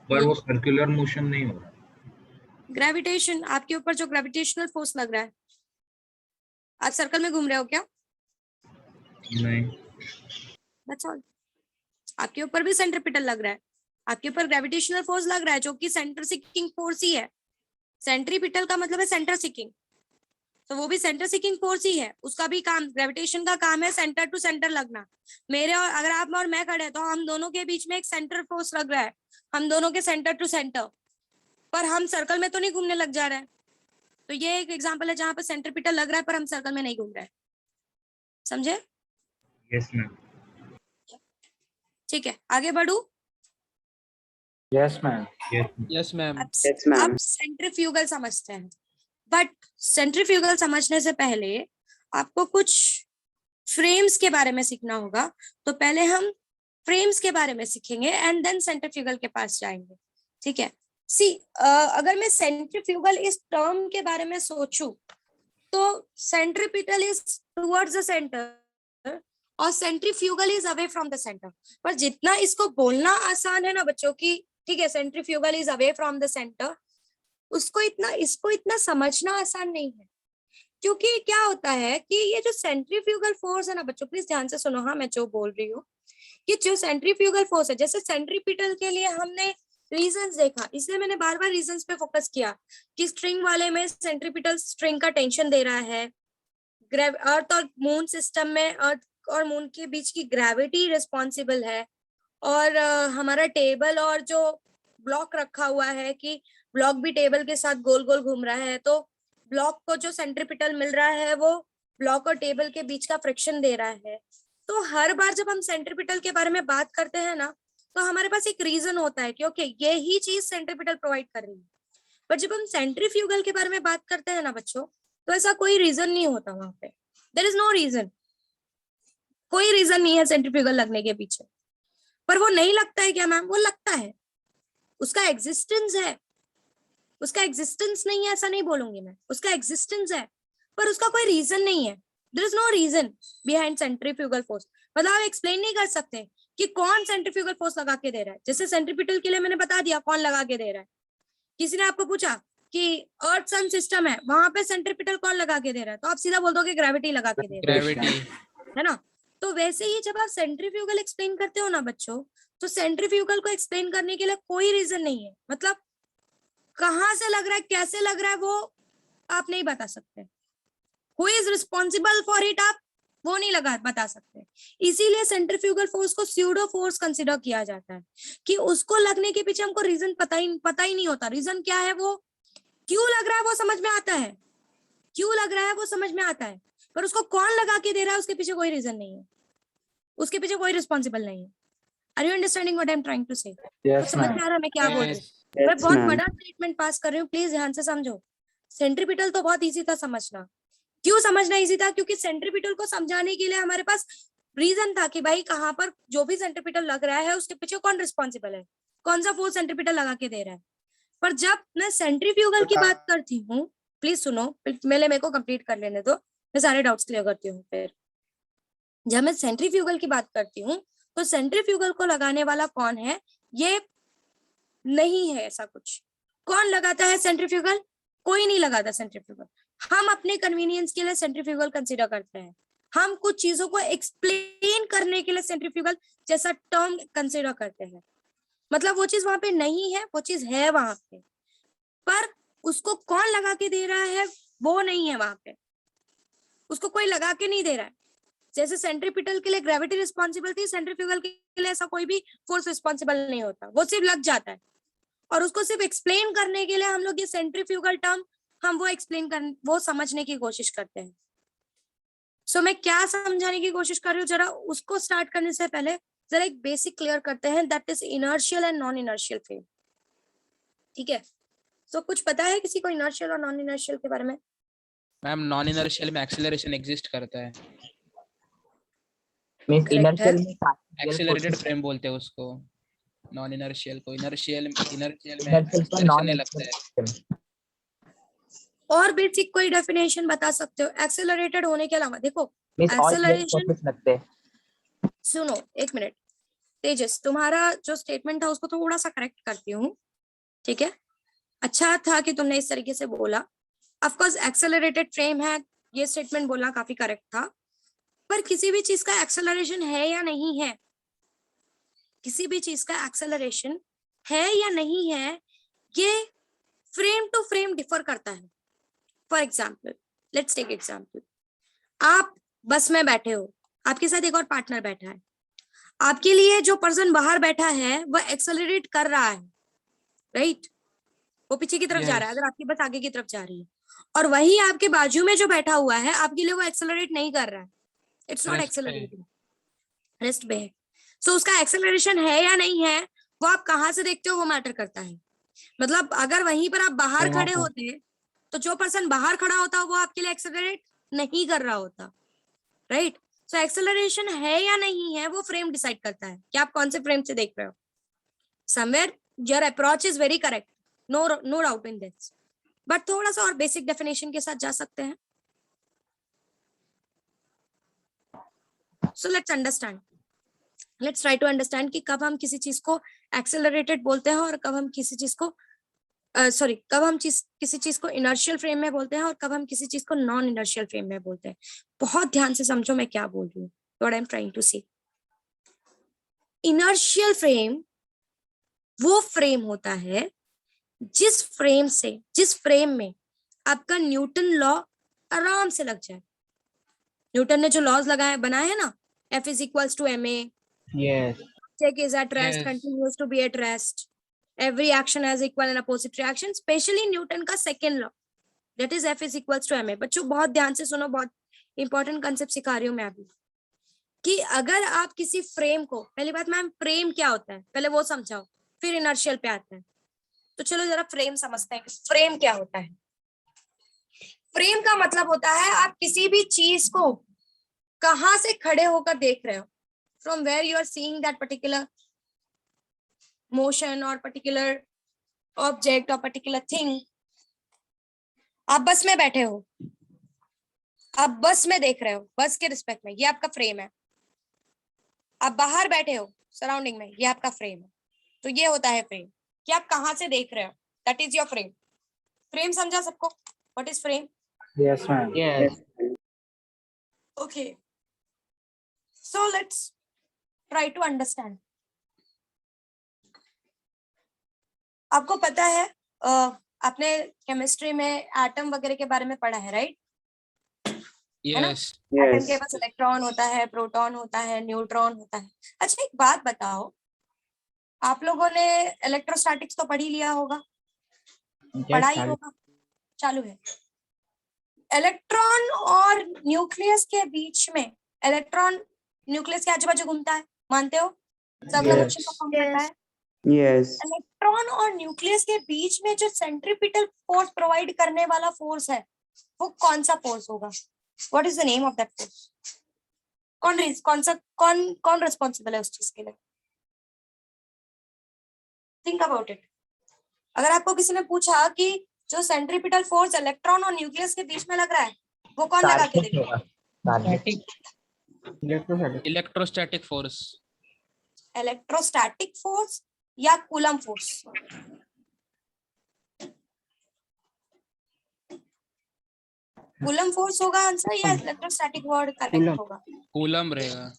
पर वो सर्कुलर मोशन नहीं हो रहा? ग्रेविटेशन, आपके ऊपर जो ग्रेविटेशनल फोर्स लग रहा है. आप सर्कल में घूम रहे हो क्या? नहीं. That's all. आपके ऊपर भी सेंट्रीपिटल लग रहा है, आपके ऊपर ग्रेविटेशनल फोर्स लग रहा है जो कि सेंटर सिकिंग फोर्स ही है. सेंट्रीपिटल का मतलब है सेंटर सिकिंग, तो वो भी सेंटर सिकिंग फोर्स ही है. उसका भी काम, ग्रेविटेशन का काम है सेंटर टू सेंटर लगना. मेरे और अगर आप और मैं खड़े हैं तो हम दोनों के बीच में एक सेंटर फोर्स लग रहा है, हम दोनों के सेंटर टू सेंटर, पर हम सर्कल में तो नहीं घूमने लग जा रहे हैं. तो ये एक एग्जांपल है जहां पर सेंट्रीपिटल लग रहा है पर हम सर्कल में नहीं घूम रहे हैं. समझे? Yes ma'am. ठीक है, आगे बढ़ू. Yes ma'am. Yes ma'am. Yes, ma'am. अब सेंट्रीफ्यूगल समझते हैं, बट सेंट्रीफ्यूगल समझने से पहले आपको कुछ फ्रेम्स के बारे में सीखना होगा. तो पहले हम फ्रेम्स के बारे में सीखेंगे एंड देन सेंट्रीफ्यूगल के पास जाएंगे. ठीक है. सी अगर मैं सेंट्रीफ्यूगल इस टर्म के बारे में सोचूं तो centripetal is towards the centre और centrifugal is away from the centre. पर जितना इसको बोलना आसान है ना बच्चों की, ठीक है, centrifugal is away from the centre, इसको इतना समझना आसान नहीं है. क्योंकि क्या होता है कि ये जो सेंट्रीफ्यूगल फोर्स है ना बच्चों, प्लीज ध्यान से सुनो, हाँ मैं जो बोल रही हूँ, कि जो सेंट्रीफ्यूगल फोर्स है, जैसे सेंट्रीपिटल के लिए हमने रीजंस देखा, इसलिए मैंने बार बार रीजंस पे फोकस किया कि स्ट्रिंग वाले में सेंट्रीपिटल स्ट्रिंग का टेंशन दे रहा है, अर्थ और मून सिस्टम में अर्थ और मून के बीच की ग्रेविटी रिस्पॉन्सिबल है, और हमारा टेबल और जो ब्लॉक रखा हुआ है कि ब्लॉक भी टेबल के साथ गोल गोल घूम रहा है, तो ब्लॉक को जो सेंट्रीपिटल मिल रहा है वो ब्लॉक और टेबल के बीच का फ्रिक्शन दे रहा है. तो हर बार जब हम सेंट्रीपिटल के बारे में बात करते हैं ना तो हमारे पास एक रीजन होता है कि ओके ये ही चीज सेंट्रीपिटल प्रोवाइड कर रही है. पर जब हम सेंट्रीफ्यूगल के बारे में बात करते हैं ना बच्चों, तो ऐसा कोई रीजन नहीं होता वहां पे. देयर इज नो रीजन, कोई रीजन नहीं है सेंट्रीफ्यूगल लगने के पीछे. पर वो नहीं लगता है क्या मैम? वो लगता है, उसका एग्जिस्टेंस है. उसका एग्जिस्टेंस नहीं है ऐसा नहीं बोलूंगी मैं, उसका एग्जिस्टेंस है, पर उसका कोई रीजन नहीं है. There is no reason behind centrifugal force. मतलब आप एक्सप्लेन नहीं कर सकते कि कौन सेंट्रीफ्यूगल फोर्स लगा के दे रहा है. जैसे सेंट्रीपिटल के लिए मैंने बता दिया कौन लगा के दे रहा है. किसी ने आपको पूछा कि अर्थ सन सिस्टम है, वहां पे सेंट्रीपिटल कौन लगा के दे रहा है, तो आप सीधा बोल दोगे ग्रेविटी लगा के दे रहा ग्रेविटी. है ना. तो वैसे ही जब आप सेंट्रीफ्यूगल एक्सप्लेन करते हो ना बच्चों, तो सेंट्रीफ्यूगल को एक्सप्लेन करने के लिए कोई रीजन नहीं है. मतलब कहाँ से लग रहा है, कैसे लग रहा है, वो आप नहीं बता सकते. Who is responsible for it, आप वो नहीं बता सकते. इसीलिए सेंट्रीफ्यूगल फोर्स को स्यूडो फोर्स कंसिडर किया जाता है कि उसको लगने के पीछे हमको रीजन पता ही नहीं होता. रीजन क्या है, वो क्यों लग रहा है वो समझ में आता है, क्यों लग रहा है वो समझ में आता है, पर उसको कौन लगा के दे रहा है उसके पीछे कोई रीजन नहीं है, उसके पीछे कोई रिस्पॉन्सिबल नहीं है. Are you understanding what I am trying to say? समझ में आ रहा है मैं क्या बोल रही हूँ? मैं बहुत बड़ा स्टेटमेंट पास कर रही हूँ, प्लीज ध्यान से समझो. सेंट्रीपिटल तो बहुत इजी था समझना. क्यों समझना इजी था? क्योंकि सेंट्रीपिटल को समझाने के लिए हमारे पास रीजन था कि भाई कहाँ पर जो भी सेंट्रीपिटल लग रहा है उसके पीछे कौन रिस्पॉन्सिबल है, कौन सा फोर्स सेंट्रीपिटल लगा के दे रहा है. पर जब मैं सेंट्रीफ्यूगल की बात करती हूँ, प्लीज सुनो, मेरे को कंप्लीट कर लेने दो, मैं सारे डाउट्स क्लियर करती हूँ। फिर जब मैं सेंट्रीफ्यूगल की बात करती हूँ तो सेंट्रीफ्यूगल को लगाने वाला कौन है, ये नहीं है ऐसा कुछ। कौन लगाता है सेंट्रीफ्यूगल? कोई नहीं लगाता सेंट्रीफ्यूगल। हम अपने कन्वीनियंस के लिए सेंट्रीफ्यूगल कंसीडर करते हैं। हम कुछ चीजों को एक्सप्लेन करने के लिए सेंट्रीफ्यूगल जैसा टर्म कंसीडर करते हैं। मतलब वो चीज वहां पे नहीं है, वो चीज है वहां पे, पर उसको कौन लगा के दे रहा है वो नहीं है वहां पे, उसको कोई लगा के नहीं दे रहा है। जैसे सेंट्रीपिटल के लिए ग्रेविटी रिस्पॉन्सिबल थी, सेंट्रीफ्यूगल के लिए ऐसा कोई भी फोर्स रिस्पॉन्सिबल नहीं होता, वो सिर्फ लग जाता है। और उसको सिर्फ एक्सप्लेन करने के लिए हम लोग ये सेंट्रीफ्यूगल टर्म हम वो समझने की कोशिश करते हैं। सो मैं क्या समझाने की कोशिश कर रही हूँ, जरा उसको स्टार्ट करने से पहले जरा एक बेसिक क्लियर करते हैं, that is inertial and non inertial frame. ठीक है, सो कुछ पता है किसी को इनर्शियल और नॉन इनर्शियल के बारे में? मैम नॉन इनर्शियल में एक्सेलरेशन एग्जिस्ट करता है, मींस Correct इनर्शियल है। में partial एक्सेलरेटेड forces- फ्रेम बोलते हैं उसको। नॉन इनर्शियल को इनर्शियल में inertial को एक्सेलरेशन नहीं लगता है। non-inertial। और बेसिक कोई डेफिनेशन बता सकते हो एक्सेलरेटेड होने के अलावा? देखो means all real acceleration, forces लगते हैं। सुनो एक मिनट तेजस, तुम्हारा जो स्टेटमेंट था उसको थोड़ा सा करेक्ट करती हूँ, ठीक है? अच्छा था कि तुमने इस तरीके से बोला। ऑफ कोर्स एक्सेलरेटेड फ्रेम है, ये स्टेटमेंट बोलना काफी करेक्ट था, पर किसी भी चीज का एक्सेलरेशन है या नहीं है, किसी भी चीज का एक्सेलरेशन है या नहीं है, ये फ्रेम टू फ्रेम डिफर करता है। For example, let's take example, आप बस में बैठे हो, आपके साथ एक और पार्टनर बैठा है, आपके लिए जो पर्सन बाहर बैठा है वह एक्सेलरेट कर रहा है, राइट? वो पीछे की तरफ जा रहा है, Yes. अगर आपकी बस आगे की तरफ जा रही है, और वही आपके बाजू में जो बैठा हुआ है आपके लिए वो एक्सेलरेट नहीं कर रहा है, इट्स नॉट Rest पे है। एक्सेलरेटिंग, रेस्ट पे है। सो उसका एक्सेलरेशन है या नहीं है वो आप कहाँ से देखते हो वो मैटर करता है। मतलब अगर वहीं पर आप बाहर वहाँ खड़े पर। होते तो जो पर्सन बाहर खड़ा होता वो आपके लिए एक्सेलरेट नहीं कर रहा होता, राइट? सो एक्सेलरेशन है या नहीं है वो फ्रेम डिसाइड करता है कि आप कौन से फ्रेम से देख रहे हो। Somewhere your approach is very correct, no doubt in this, but थोड़ा सा और बेसिक डेफिनेशन के साथ जा सकते हैं। So let's understand, let's try to understand कि कब हम किसी चीज को एक्सेलरेटेड बोलते हैं और कब हम किसी चीज को कब हम किसी चीज को इनर्शियल फ्रेम में बोलते हैं और कब हम किसी चीज को नॉन इनर्शियल फ्रेम में बोलते हैं। बहुत ध्यान से समझो मैं क्या बोल रही हूँ, what I am trying to say. Inertial frame वो फ्रेम होता है जिस फ्रेम में आपका न्यूटन लॉ आराम से लग जाए। न्यूटन ने जो लॉज लगाए बनाए हैं ना, F is equals to ma, Yes. check is at rest, Yes. continues to be at rest, every action has equal and opposite reaction, specially Newton का second law that is F is equals to ma। बच्चों बहुत ध्यान से सुनो, बहुत इंपॉर्टेंट कंसेप्ट सिखा रही हूँ मैं अभी, कि अगर आप किसी फ्रेम को, पहली बात मैम फ्रेम क्या होता है पहले वो समझाओ, फिर इनर्शियल पे आते हैं। तो चलो जरा फ्रेम समझते हैं कि फ्रेम क्या होता है। फ्रेम का मतलब होता है आप किसी भी चीज को कहां से खड़े होकर देख रहे हो, from where you are seeing that particular motion or particular object or particular thing। आप बस में बैठे हो, आप बस में देख रहे हो, बस के रिस्पेक्ट में, ये आपका फ्रेम है। आप बाहर बैठे हो सराउंडिंग में, ये आपका फ्रेम है। तो ये होता है फ्रेम, कि आप कहां से देख रहे हो, that is your frame. Frame समझा सबको, what is frame? Yes, ma'am. Yes. Okay, so let's try to understand। आपको पता है आपने केमिस्ट्री में एटम वगैरह के बारे में पढ़ा है, राइट? Yes. एटम के पास इलेक्ट्रॉन होता है, प्रोटॉन होता है, न्यूट्रॉन होता है। अच्छा एक बात बताओ, आप लोगों ने इलेक्ट्रोस्टैटिक्स तो पढ़ ही लिया होगा, पढ़ा ही होगा, चालू है। इलेक्ट्रॉन और न्यूक्लियस के बीच में, इलेक्ट्रॉन न्यूक्लियस के आजू बाजू घूमता है, मानते हो? Circular Yes. मोशन परफॉर्म करता है। Yes. इलेक्ट्रॉन और न्यूक्लियस के बीच में जो सेंट्रीपिटल फोर्स प्रोवाइड करने वाला फोर्स है वो कौन सा फोर्स होगा? What is the name of that force? कौन रिस्पॉन्सिबल है उस चीज के लिए? Think about it. अगर आपको किसी ने पूछा कि जो सेंट्रीपिटल फोर्स इलेक्ट्रॉन और न्यूक्लियस के बीच में लग रहा है वो कौन लगा के चार्जेस देगा? होगा, charges. Electrostatic electrostatic force. Electrostatic force या कूलम फोर्स? कूलम फोर्स होगा आंसर या इलेक्ट्रोस्टैटिक वर्ड करेक्ट कूलम। होगा? कूलम रहेगा।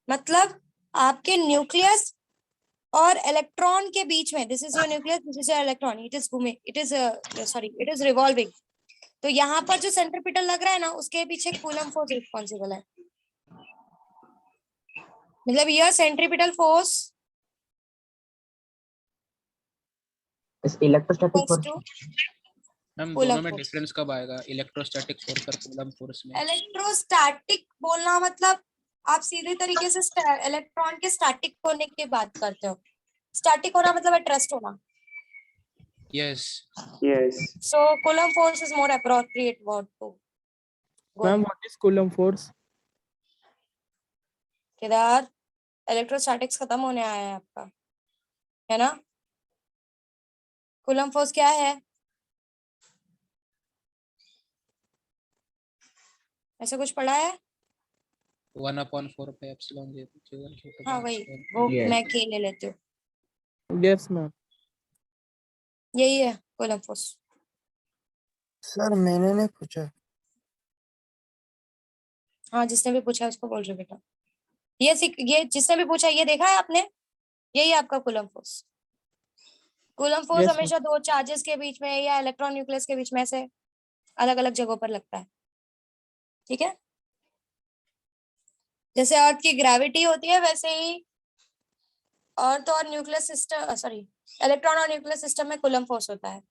मतलब आपके न्यूक्लियस और इलेक्ट्रॉन के बीच में, this is your nucleus, this is your electron, it is घूमिंग, it is sorry it is revolving. तो यहाँ पर जो सेंट्रीपिटल लग रहा है ना, उसके पीछे कूलम फोर्स रिस्पॉन्सिबल है। मतलब यह सेंट्रीपिटल फोर्स इस इलेक्ट्रोस्टैटिक इक्वल्स फोर्स। टू हम कूलम दोनों में फोर्स। डिफरेंस कब आएगा, इलेक्ट्रोस्टैटिक फोर्स और कूलम फोर्स में? इलेक्ट्रोस्टैटिक बोलना मतलब आप सीधे तरीके से इलेक्ट्रॉन के स्टैटिक होने की बात करते हो। स्टैटिक होना मतलब एट रेस्ट होना। Yes. Yes. So Coulomb force is more appropriate word to go ma'am ahead. What is coulomb force? Kedar, electrostatics खत्म होने आया है आपका, है ना? कूलम फोर्स क्या है? ऐसा कुछ पढ़ा है? 1/4 हाँ वही, वो Yes. मैं के ले लेती हूँ। Yes ma'am. यही है कूलम फोर्स। सर मैंने नहीं पूछा। हाँ, जिसने भी पूछा उसको बोल रहे बेटा। ये जिसने भी पूछा ये देखा है आपने? यही आपका coulomb force. Coulomb force Yes, हमेशा दो चार्जेस के बीच में या इलेक्ट्रॉन न्यूक्लियस के बीच में से अलग अलग जगहों पर लगता है। ठीक है? जैसे अर्थ की ग्रेविटी होती है वैसे ही अर्थ और न्यूक्लियस सिस्टम, सॉरी इलेक्ट्रॉन और न्यूक्लियस सिस्टम में कूलम फोर्स होता है।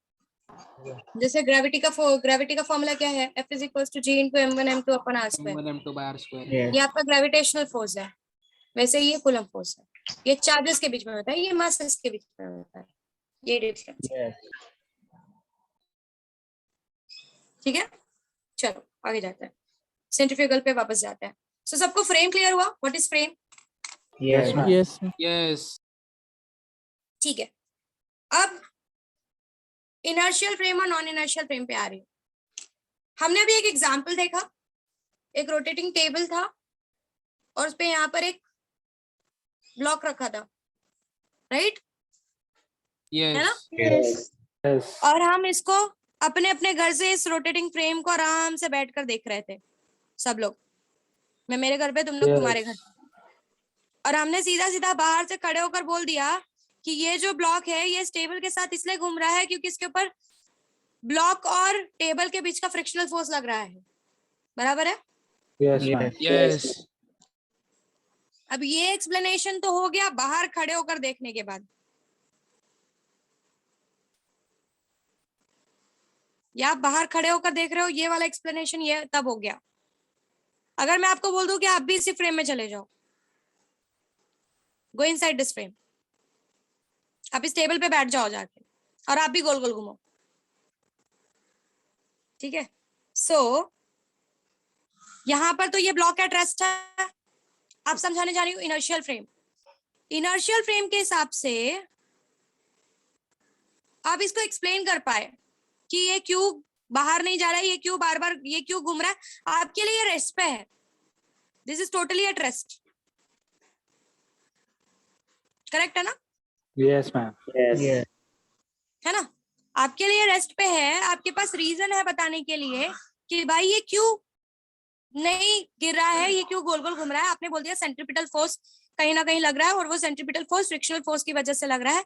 जैसे ग्रेविटी का फॉर्मूला क्या है? F = G × m1 m2 / r²। m1m2/r²। Yes. ये आपका ग्रेविटेशनल फोर्स है। वैसे ही ये कूलम फोर्स है। ये चार्जेस के बीच में होता है, ये मासेस के बीच में होता है। ये डिफरेंस। Yes. ठीक है, चलो आगे जाते हैं, सेंट्रीफ्यूगल पे वापस जाते हैं। सो सबको फ्रेम क्लियर हुआ? What is frame? Yes. Yes yes. ठीक है, अब इनर्शियल फ्रेम और नॉन इनर्शियल फ्रेम पे आ रही हूँ। हमने अभी एक एग्जांपल देखा, एक रोटेटिंग टेबल था और उस पे यहाँ पर एक ब्लॉक रखा था, राइट? है ना? यस। यस और हम इसको अपने अपने घर से इस रोटेटिंग फ्रेम को आराम से बैठकर देख रहे थे सब लोग। मैं मेरे घर पे, तुम लोग तुम्हारे घर पे। और हमने सीधा सीधा बाहर से खड़े होकर बोल दिया कि ये जो ब्लॉक है ये इस टेबल के साथ इसलिए घूम रहा है क्योंकि इसके ऊपर ब्लॉक और टेबल के बीच का फ्रिक्शनल फोर्स लग रहा है। बराबर है? Yes Yes. यस। अब ये एक्सप्लेनेशन तो हो गया बाहर खड़े होकर देखने के बाद। या आप बाहर खड़े होकर देख रहे हो, ये वाला एक्सप्लेनेशन ये तब हो गया। अगर मैं आपको बोल दूं कि आप भी इसी फ्रेम में चले जाओ, गो इनसाइड दिस फ्रेम, आप इस टेबल पे बैठ जाओ जाके और आप भी गोल गोल घूमो। ठीक है? सो यहां पर तो ये ब्लॉक एट रेस्ट है। आप समझाने जा रही हूँ इनर्शियल फ्रेम। इनर्शियल फ्रेम के हिसाब से आप इसको एक्सप्लेन कर पाए कि ये क्यों बाहर नहीं जा रहा है, ये क्यों बार बार, ये क्यों घूम रहा है। आपके लिए ये रेस्ट पे है, this is totally at rest. Correct है ना? Yes ma'am. Yes. है ना? आपके लिए रेस्ट पे है, आपके पास रीजन है बताने के लिए कि भाई ये क्यों नहीं गिर रहा है, ये क्यों गोल गोल घूम रहा है। आपने बोल दिया सेंट्रीपिटल फोर्स कहीं ना कहीं लग रहा है और वो सेंट्रीपिटल फोर्स फ्रिक्शनल फोर्स की वजह से लग रहा है।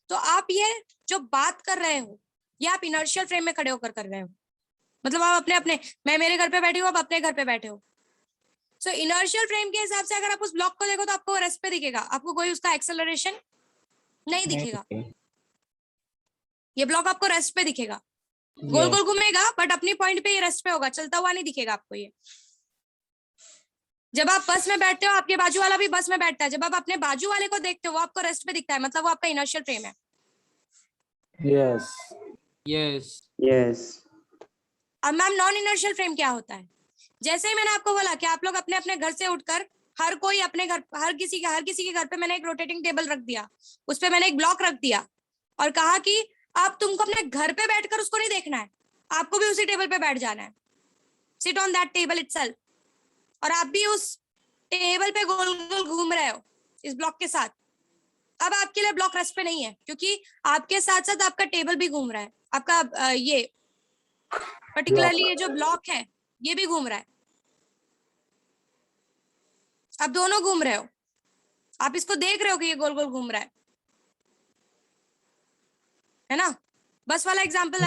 तो आप ये जो बात कर रहे हो ये आप इनर्शियल फ्रेम में खड़े होकर कर रहे हो। मतलब आप अपने अपने, मैं मेरे घर पे बैठी हूँ, आप अपने घर पे बैठे हो। सो इनर्शियल फ्रेम के हिसाब से अगर आप उस ब्लॉक को देखो तो आपको रेस्ट पे दिखेगा, आपको कोई उसका एक्सेलरेशन नहीं दिखेगा। ये ब्लॉक आपको रेस्ट पे दिखेगा, गोल गोल घूमेगा बट अपनी पॉइंट पे ये रेस्ट पे होगा, चलता हुआ नहीं दिखेगा आपको ये। जब आप बस में बैठते हो आपके बाजू वाला भी बस में बैठता है, जब आप अपने बाजू वाले को देखते हो वो आपको रेस्ट पे दिखता है, मतलब वो आपका इनर्शियल फ्रेम है। Yes yes. Yes. अब मैम नॉन इनर्शियल फ्रेम क्या होता है? जैसे ही मैंने आपको बोला कि आप लोग अपने अपने घर से उठकर, हर कोई अपने घर, हर किसी के घर पे मैंने एक रोटेटिंग टेबल रख दिया, उस पे मैंने एक ब्लॉक रख दिया और कहा कि अब तुमको अपने घर पे बैठकर उसको नहीं देखना है, आपको भी उसी टेबल पे बैठ जाना है। Sit on that table itself, और आप भी उस टेबल पे गोल गोल घूम रहे हो इस ब्लॉक के साथ। अब आपके लिए ब्लॉक रेस्ट पे नहीं है, क्योंकि आपके साथ साथ आपका टेबल भी घूम रहा है, आपका ये पर्टिकुलरली ये जो ब्लॉक है ये भी घूम रहा है, आप दोनों घूम रहे हो, आप इसको देख रहे हो कि ये गोल गोल घूम रहा है ना। बस वाला एग्जांपल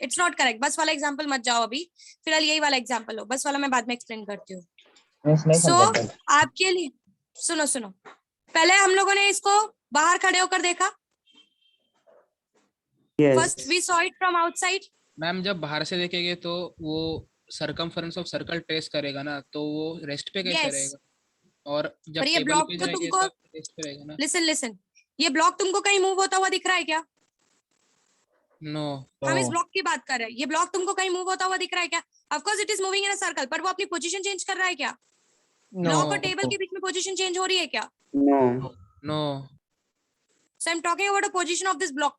इट्स नॉट करेक्ट, बस वाला एग्जांपल मत जाओ अभी, फिलहाल यही वाला एग्जांपल हो, बस वाला मैं बाद में एक्सप्लेन करती हूँ। सो आपके लिए सुनो सुनो, पहले हम लोगों ने इसको बाहर खड़े होकर देखा, first we saw it from outside. Ma'am जब बाहर से देखेंगे तो वो सरकमफरेंस ऑफ सर्कल ट्रेस करेगा ना, तो वो रेस्ट पे कैसे Yes. रहेगा, और जब पर ये टेबल ब्लॉक पे तो जाएंगे तुमको तब रेस्ट पे रहेगा ना। लिसन लिसन, ये ब्लॉक तुमको कहीं मूव होता हुआ दिख रहा है क्या? नो, हम इस ब्लॉक की बात कर रहे हैं, ये ब्लॉक तुमको कहीं मूव होता हुआ दिख रहा है क्या? Of course it is moving in a circle, पर वो अपनी पोजीशन चेंज कर रहा है क्या? ब्लॉक और टेबल के बीच में पोजीशन चेंज हो रही है क्या? No. No. So I am talking about the position of this block.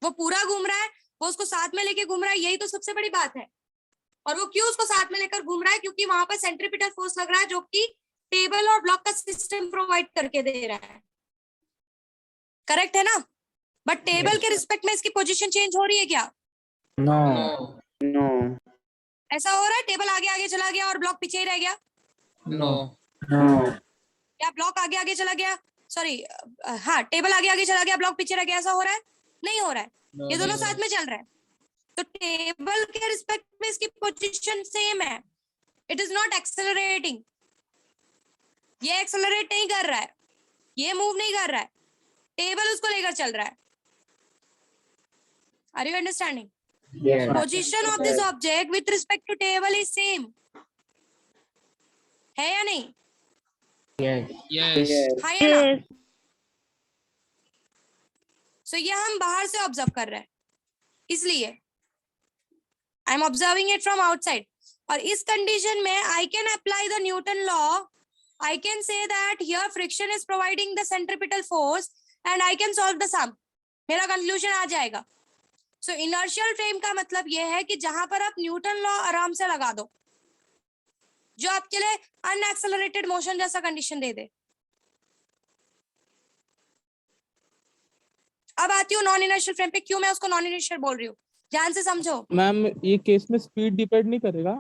वो पूरा घूम रहा है, वो उसको साथ में लेके घूम रहा है, यही तो सबसे बड़ी बात है। और वो क्यों उसको साथ में लेकर घूम रहा है? क्योंकि वहां पर सेंट्रीपिटल फोर्स लग रहा है, जो कि टेबल और ब्लॉक का सिस्टम प्रोवाइड करके दे रहा है। करेक्ट है ना? बट टेबल के रिस्पेक्ट में इसकी पोजीशन चेंज हो रही है क्या? No, No. ऐसा हो रहा है टेबल आगे आगे चला गया और ब्लॉक पीछे ही रह गया? No, No. क्या ब्लॉक आगे आगे चला गया, सॉरी हाँ टेबल आगे आगे चला गया, ब्लॉक पीछे रह गया, ऐसा हो रहा है? नहीं हो रहा है, ये दोनों साथ में चल रहा है। तो टेबल के रिस्पेक्ट में इसकी पोजीशन सेम है, इट इज नॉट एक्सेलरेटिंग, ये एक्सेलरेट नहीं कर रहा है, ये मूव नहीं कर रहा है, टेबल उसको लेकर चल रहा है। Are you understanding? Yes. Position of this object with respect to table is same, है या नहीं? Yes. यस, हाँ या ना? Yes. सो ये हम बाहर से ऑब्जर्व कर रहे हैं, इसलिए I am observing it from outside. और इस कंडीशन में I can apply the Newton law, I can say that here friction is providing the centripetal force and I can solve the sum. मेरा कंक्लूजन आ जाएगा। So inertial frame का मतलब यह है कि जहां पर आप न्यूटन लॉ आराम से लगा दो, जो आपके लिए अनएक्सेलरेटेड मोशन जैसा कंडीशन दे दे। अब आती हूँ नॉन इनर्शियल फ्रेम पे, क्यों मैं उसको नॉन इनर्शियल बोल रही हूँ, ध्यान से समझो। मैम ये केस में स्पीड डिपेंड नहीं करेगा?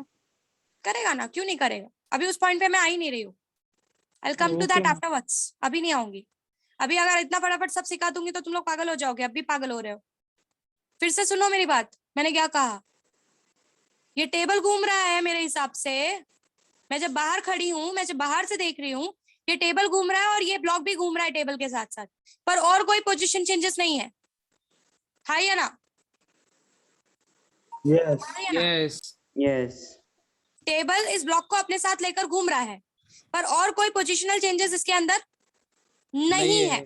करेगा ना, क्यों नहीं करेगा? अभी उस पॉइंट पे मैं आ ही नहीं रही हूँ, I'll come to that afterwards, अभी नहीं आऊंगी। अभी अगर इतना फटाफट सब सिखा दूंगी तो तुम लोग पागल हो जाओगे, अब भी पागल हो रहे हो। फिर से सुनो मेरी बात, मैंने क्या कहा? ये टेबल घूम रहा है मेरे हिसाब से, मैं जब बाहर खड़ी हूँ, मैं जब बाहर से देख रही हूँ, ये टेबल घूम रहा है और ये ब्लॉक भी घूम रहा है टेबल के साथ साथ, पर और कोई पोजीशन चेंजेस नहीं है, है या ना? Yes. है या ना? Yes, Yes. टेबल इस ब्लॉक को अपने साथ लेकर घूम रहा है, पर और कोई पोजिशनल चेंजेस इसके अंदर नहीं है,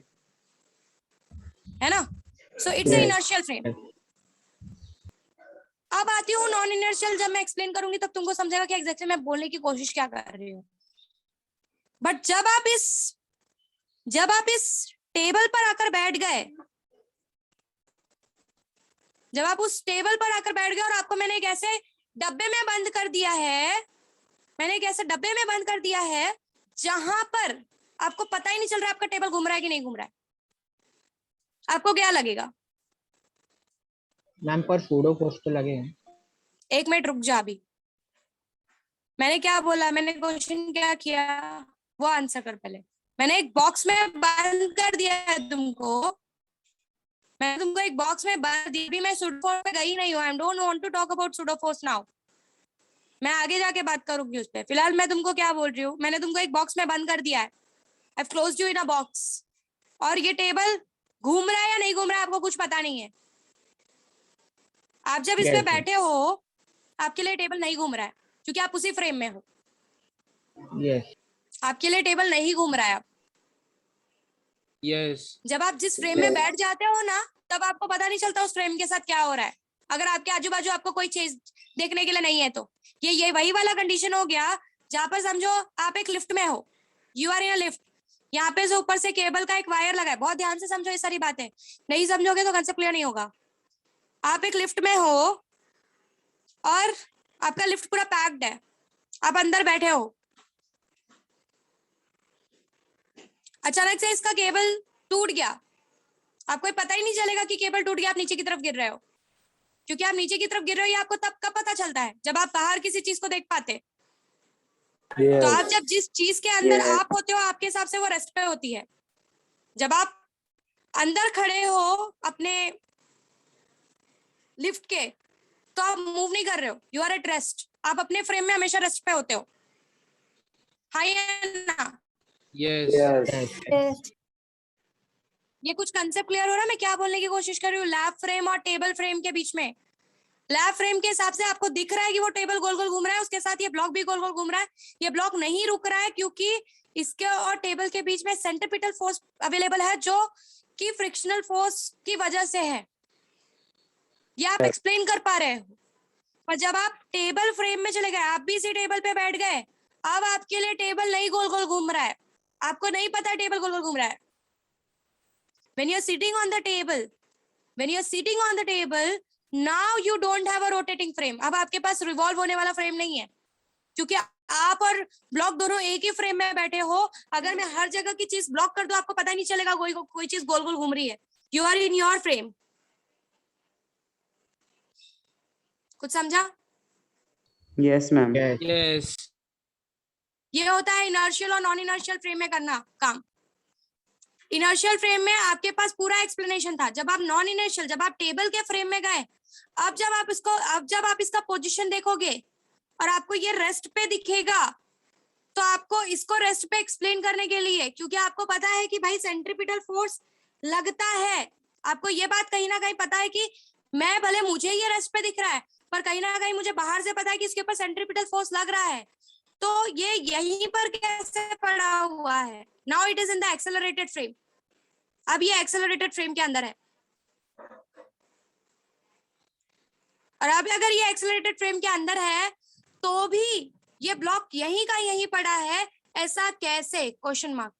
है ना? So it's a inertial frame. अब आती हूँ नॉन इनर्शियल, जब मैं एक्सप्लेन करूंगी तब तुमको समझेगा कि एग्जैक्टली मैं बोलने की कोशिश क्या कर रही हूँ। बट जब आप इस टेबल पर आकर बैठ गए, जब आप उस टेबल पर आकर बैठ गए और आपको मैंने एक ऐसे डब्बे में बंद कर दिया है, मैंने एक ऐसे डब्बे में बंद कर दिया है जहां पर आपको पता ही नहीं चल रहा आपका टेबल घूम रहा है कि नहीं घूम रहा है, आपको क्या लगेगा? मैम पर सूडो फोर्स तो लगे। एक मिनट रुक जा, अभी मैंने क्या बोला, मैंने क्वेश्चन क्या किया वो आंसर कर पहले। मैंने एक बॉक्स में बंद कर दिया है तुमको, मैंने तुमको एक बॉक्स में बंद दी, भी मैं सूडोफोर्स पे गई नहीं हूँ, I don't want to talk about pseudo force now, मैं आगे जाके बात करूंगी उस पर। फिलहाल मैं तुमको क्या बोल रही हूँ, मैंने तुमको एक बॉक्स में बंद कर दिया है, I have closed you in a box, और ये टेबल घूम रहा है या नहीं घूम रहा है आपको कुछ पता नहीं है। आप जब इसमें बैठे हो आपके लिए टेबल नहीं घूम रहा है, क्योंकि आप उसी फ्रेम में हो। यस। आपके लिए टेबल नहीं घूम रहा है। यस, जब आप जिस फ्रेम में बैठ जाते हो ना, तब आपको पता नहीं चलता उस फ्रेम के साथ क्या हो रहा है, अगर आपके आजू बाजू आपको कोई चीज देखने के लिए नहीं है तो। ये वही वाला कंडीशन हो गया जहां पर समझो आप एक लिफ्ट में हो, you are in a lift, यहाँ पे से ऊपर से केबल का एक वायर लगा है, बहुत ध्यान से समझो ये सारी बातें, नहीं समझोगे तो कंसेप्ट क्लियर नहीं होगा। आप एक लिफ्ट में हो और आपका लिफ्ट पूरा पैक्ड है, आप अंदर बैठे हो, अचानक से इसका केबल टूट गया, आपको पता ही नहीं चलेगा कि केबल टूट गया, आप नीचे की तरफ गिर रहे हो। क्योंकि आप नीचे की तरफ गिर रहे हो, ये आपको तब कब पता चलता है, जब आप बाहर किसी चीज को देख पाते। तो आप जब जिस चीज के अंदर Yes. आप होते हो, आपके हिसाब से वो रेस्ट पे होती है। जब आप अंदर खड़े हो अपने लिफ्ट के, तो आप मूव नहीं कर रहे हो, यू आर एट रेस्ट, आप अपने फ्रेम में हमेशा रेस्ट पे होते हो। हाँ या ना? Yes Yes. ये कुछ कंसेप्ट क्लियर हो रहा है मैं क्या बोलने की कोशिश कर रही हूँ? लैब फ्रेम और टेबल फ्रेम के बीच में, लैब फ्रेम के हिसाब से आपको दिख रहा है कि वो टेबल गोल गोल घूम रहा है, उसके साथ ये ब्लॉक भी गोल गोल घूम रहा है। ये ब्लॉक नहीं रुक रहा है क्योंकि इसके और टेबल के बीच में सेंट्रीपिटल फोर्स अवेलेबल है, जो कि फ्रिक्शनल फोर्स की वजह से है। ये आप एक्सप्लेन कर पा रहे हो। पर जब आप टेबल फ्रेम में चले गए, आप भी इसी टेबल पे बैठ गए, अब आपके लिए टेबल नहीं गोल गोल घूम रहा है, आपको नहीं पता टेबल गोल गोल घूम रहा है। When you're sitting on the table, now you don't have a rotating frame. अब आपके पास रिवॉल्व होने वाला फ्रेम नहीं है, क्योंकि आप और ब्लॉक दोनों एक ही फ्रेम में बैठे हो। अगर मैं हर जगह की चीज ब्लॉक कर दूं, आपको पता नहीं चलेगा कोई चीज गोल गोल घूम रही है। You are in your frame. कुछ समझा? Yes, ma'am. यस ये होता है इनर्शियल और नॉन इनर्शियल फ्रेम में करना काम। इनर्शियल फ्रेम में आपके पास पूरा एक्सप्लेनेशन था। जब आप नॉन इनर्शियल, जब आप टेबल के फ्रेम में गए, अब जब आप इसका पोजीशन देखोगे और आपको ये रेस्ट पे दिखेगा, तो आपको इसको रेस्ट पे एक्सप्लेन करने के लिए, क्योंकि आपको पता है कि भाई सेंट्रीपिटल फोर्स लगता है, आपको ये बात कहीं ना कहीं पता है कि मैं भले मुझे ये रेस्ट पे दिख रहा है, पर कहीं ना कहीं मुझे बाहर से पता है कि इसके ऊपर सेंट्रीपिटल फोर्स लग रहा है। तो ये यहीं पर कैसे पड़ा हुआ है? Now it is in the accelerated frame. अब ये एक्सेलरेटेड फ्रेम के अंदर है, और अब अगर ये एक्सेलरेटेड फ्रेम के अंदर है तो भी ये ब्लॉक यहीं का यहीं पड़ा है, ऐसा कैसे? Question mark.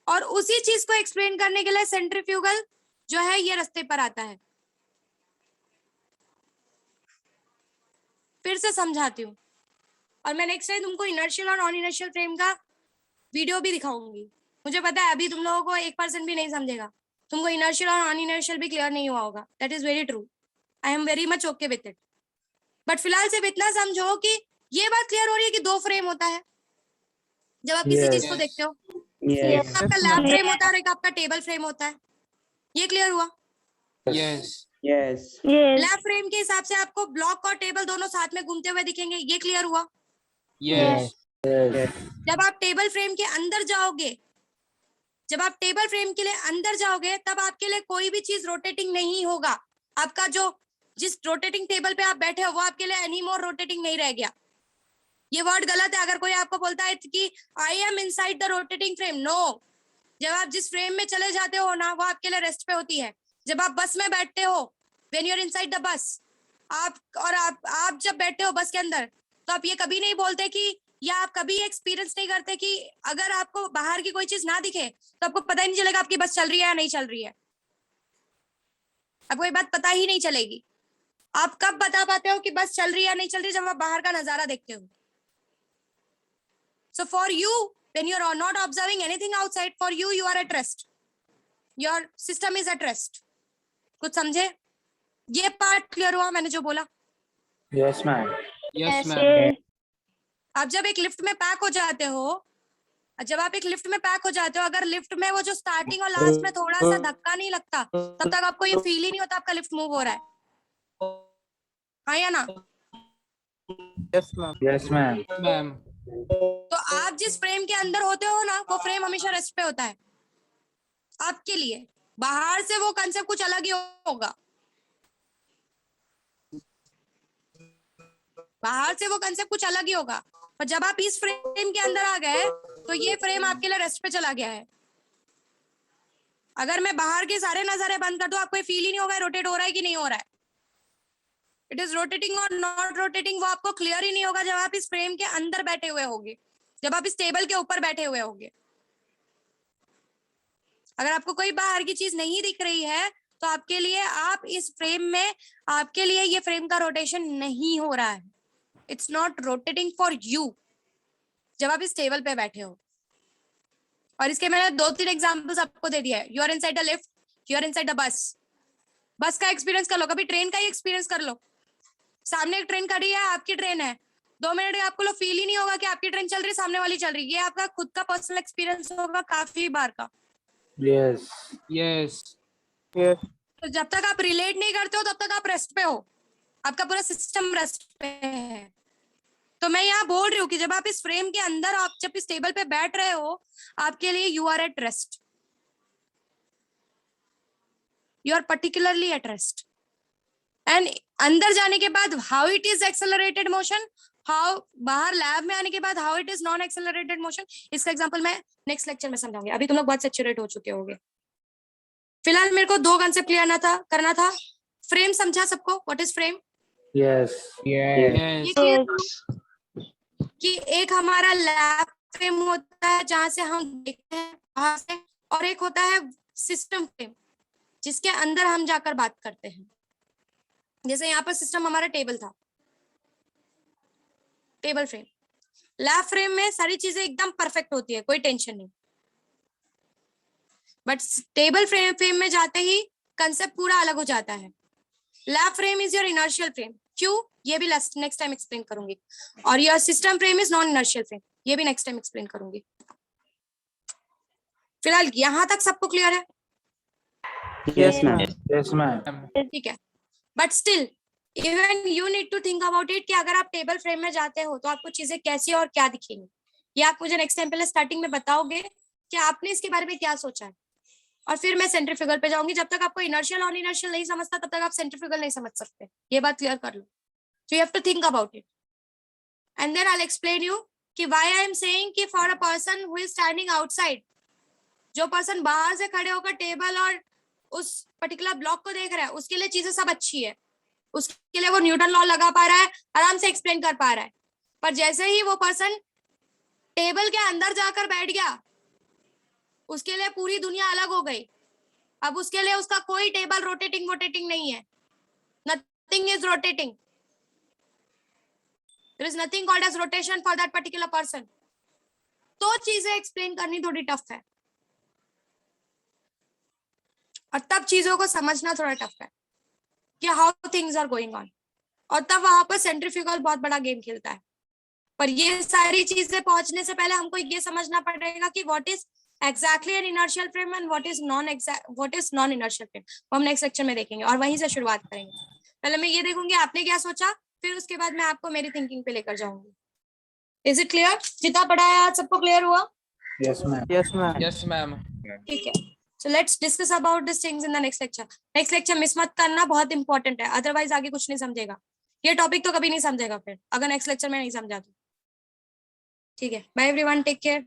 और उसी चीज को एक्सप्लेन करने के लिए सेंट्रीफ्यूगल जो है ये रास्ते पर आता है। फिर से समझाती हूँ, और मैं नेक्स्ट टाइम तुमको इनर्शियल और नॉन इनर्शियल फ्रेम का वीडियो भी दिखाऊंगी। मुझे पता है अभी तुम लोगों को 1% भी नहीं समझेगा, तुमको इनर्शियल और नॉन इनर्शियल भी क्लियर नहीं हुआ होगा। That is very true, I am very much okay with it. But फिलहाल सिर्फ इतना समझो कि ये बात क्लियर हो रही है कि 2 फ्रेम होता है जब आप किसी चीज को देखते हो। Yes. एक आपका लैब फ्रेम होता है और एक आपका टेबल फ्रेम होता है। ये क्लियर हुआ? Yes Yes. Yes. Lab frame के हिसाब से आपको ब्लॉक और टेबल दोनों साथ में घूमते हुए दिखेंगे। ये क्लियर हुआ? यस जब आप टेबल फ्रेम के अंदर जाओगे, जब आप टेबल फ्रेम के लिए अंदर जाओगे, तब आपके लिए कोई भी चीज रोटेटिंग नहीं होगा। आपका जो जिस रोटेटिंग टेबल पे आप बैठे हो वो आपके लिए एनी मोर रोटेटिंग नहीं रह गया। ये वर्ड गलत है। अगर कोई आपको बोलता है कि I am inside the rotating frame, no. जब आप जिस फ्रेम में चले जाते हो ना, वो आपके लिए रेस्ट पे होती है। जब आप बस में बैठते हो, when you are inside the bus, आप जब बैठते हो बस के अंदर, तो आप ये कभी नहीं बोलते कि, या आप कभी एक्सपीरियंस नहीं करते कि अगर आपको बाहर की कोई चीज ना दिखे तो आपको पता ही नहीं चलेगा आपकी बस चल रही है या नहीं चल रही है। आपको ये बात पता ही नहीं चलेगी। आप कब बता पाते हो कि बस चल रही है या नहीं चल रही? जब आप बाहर का नजारा देखते हो। So for you, when you are not observing anything outside, for you, you are at rest. Your system is at rest. कुछ समझे? ये पार्ट क्लियर हुआ मैंने जो बोला? Yes, ma'am. Yes ma'am Yes. आप जब एक लिफ्ट में पैक हो जाते हो, अगर लिफ्ट में वो जो स्टार्टिंग और लास्ट में थोड़ा सा धक्का नहीं लगता, तब तक आपको ये फील ही नहीं होता आपका लिफ्ट मूव हो रहा है। हाँ या ना? Yes, ma'am. Yes, ma'am. Ma'am तो आप जिस फ्रेम के अंदर होते हो ना, वो फ्रेम हमेशा रेस्ट पे होता है आपके लिए। बाहर से वो कंसेप्ट कुछ अलग ही होगा, पर जब आप इस फ्रेम के अंदर आ गए तो ये फ्रेम आपके लिए रेस्ट पे चला गया है। अगर मैं बाहर के सारे नजारे बंद कर दूं, आपको फील ही नहीं होगा रोटेट हो रहा है कि नहीं हो रहा है। इट इज रोटेटिंग और नॉट रोटेटिंग, वो आपको क्लियर ही नहीं होगा जब आप इस फ्रेम के अंदर बैठे हुए होगे। जब आप इस टेबल के ऊपर बैठे हुए होगे। अगर आपको कोई बाहर की चीज नहीं दिख रही है तो आपके लिए, आप इस फ्रेम में, आपके लिए ये फ्रेम का रोटेशन नहीं हो रहा है, it's not rotating for you जब आप इस टेबल पे बैठे हो। और इसके मैंने 2-3 एग्जांपल्स आपको दे दिया है। You are inside a lift, you are inside a bus. Bus का एक्सपीरियंस कर लो, कभी ट्रेन का ही एक्सपीरियंस कर लो। सामने एक ट्रेन खड़ी है, आपकी ट्रेन है, 2 मिनट में आपको फील ही नहीं होगा कि आपकी ट्रेन चल रही है, सामने वाली चल रही है। ये आपका खुद का पर्सनल एक्सपीरियंस होगा काफी बार का। यस यस यस तो जब तक आप रिलेट नहीं करते हो तब तक आप रेस्ट पे हो, आपका पूरा सिस्टम रेस्ट पे है। तो मैं यहाँ बोल रही हूँ कि जब आप इस फ्रेम के अंदर, आप जब इस टेबल पे बैठ रहे हो, आपके लिए you are at rest, you are particularly at rest. And अंदर जाने के बाद how it is accelerated motion, how बाहर लैब में आने के बाद how it is non accelerated motion, इसका एग्जांपल मैं नेक्स्ट लेक्चर में समझाऊंगी। अभी तुम लोग बहुत सेचुरेट हो चुके होंगे। फिलहाल मेरे को 2 कंसेप्ट क्लियर करना था। फ्रेम समझा सबको? What is frame? यस ये यस क्लियर कि एक हमारा लैब फ्रेम होता है जहां से हम देखते हैं बाहर से, और एक होता है सिस्टम फ्रेम जिसके अंदर हम जाकर बात करते हैं। जैसे यहाँ पर सिस्टम हमारा टेबल था, टेबल फ्रेम। लैब फ्रेम में सारी चीजें एकदम परफेक्ट होती है, कोई टेंशन नहीं। बट टेबल फ्रेम में जाते ही कंसेप्ट पूरा अलग हो जाता है। Lab frame is your inertial frame, क्यों ये भी नेक्स्ट टाइम एक्सप्लेन करूंगी। और your system frame is non inertial frame, ये भी नेक्स्ट टाइम एक्सप्लेन करूंगी। फिलहाल यहाँ तक सबको क्लियर है? Yes ma'am. Yes ma'am. ठीक है। But still even you need to think about it कि अगर आप टेबल फ्रेम में जाते हो तो आपको चीजें कैसी और क्या दिखेंगी, ये आप मुझे नेक्स्ट टाइम पहले स्टार्टिंग में बताओगे कि आपने इसके बारे में क्या सोचा है। और फिर मैं सेंट्रीफ्यूगल पे जाऊंगी। जब तक आपको इनर्शियल और इनर्शियल नहीं समझता तब तक आप सेंट्रीफ्यूगल नहीं समझ सकते, ये बात क्लियर कर लो। So you have to think about it, and then I'll explain you कि why I am saying कि for a person who is standing outside, जो पर्सन बाहर से खड़े होकर टेबल और उस पर्टिकुलर ब्लॉक को देख रहा है, उसके लिए चीजें सब अच्छी है, उसके लिए वो न्यूटन लॉ लगा पा रहा है, आराम से एक्सप्लेन कर पा रहा है। पर जैसे ही वो पर्सन टेबल के अंदर जाकर बैठ गया, उसके लिए पूरी दुनिया अलग हो गई। अब उसके लिए उसका कोई टेबल रोटेटिंग नहीं है, nothing is rotating, there is nothing called as rotation for that particular person। तो चीजें एक्सप्लेन करनी थोड़ी टफ है, और तब चीजों को समझना थोड़ा टफ है कि how things are going on, और तब वहां पर सेंट्रीफ्यूगल बहुत बड़ा गेम खेलता है। पर ये सारी चीजें पहुंचने से पहले हमको ये समझना पड़ेगा कि what is exactly N inertial frame and what is non inertial frame, वो हम नेक्स्ट सेक्शन में देखेंगे और वहीं से शुरुआत करेंगे। पहले मैं ये देखूंगी आपने क्या सोचा, फिर उसके बाद मैं आपको मेरी थिंकिंग पे लेकर जाऊंगी। Is it clear? जितना पढ़ा है आज सबको क्लियर हुआ? Yes ma'am. Yes ma'am. Yes ma'am. ठीक है। सो let's discuss about this things in the next lecture. Next lecture miss मत करना, बहुत इंपॉर्टेंट है, अदरवाइज आगे कुछ नहीं समझेगा। ये टॉपिक तो कभी नहीं समझेगा फिर अगर नेक्स्ट लेक्चर में नहीं समझा तो। ठीक है, bye everyone, take care.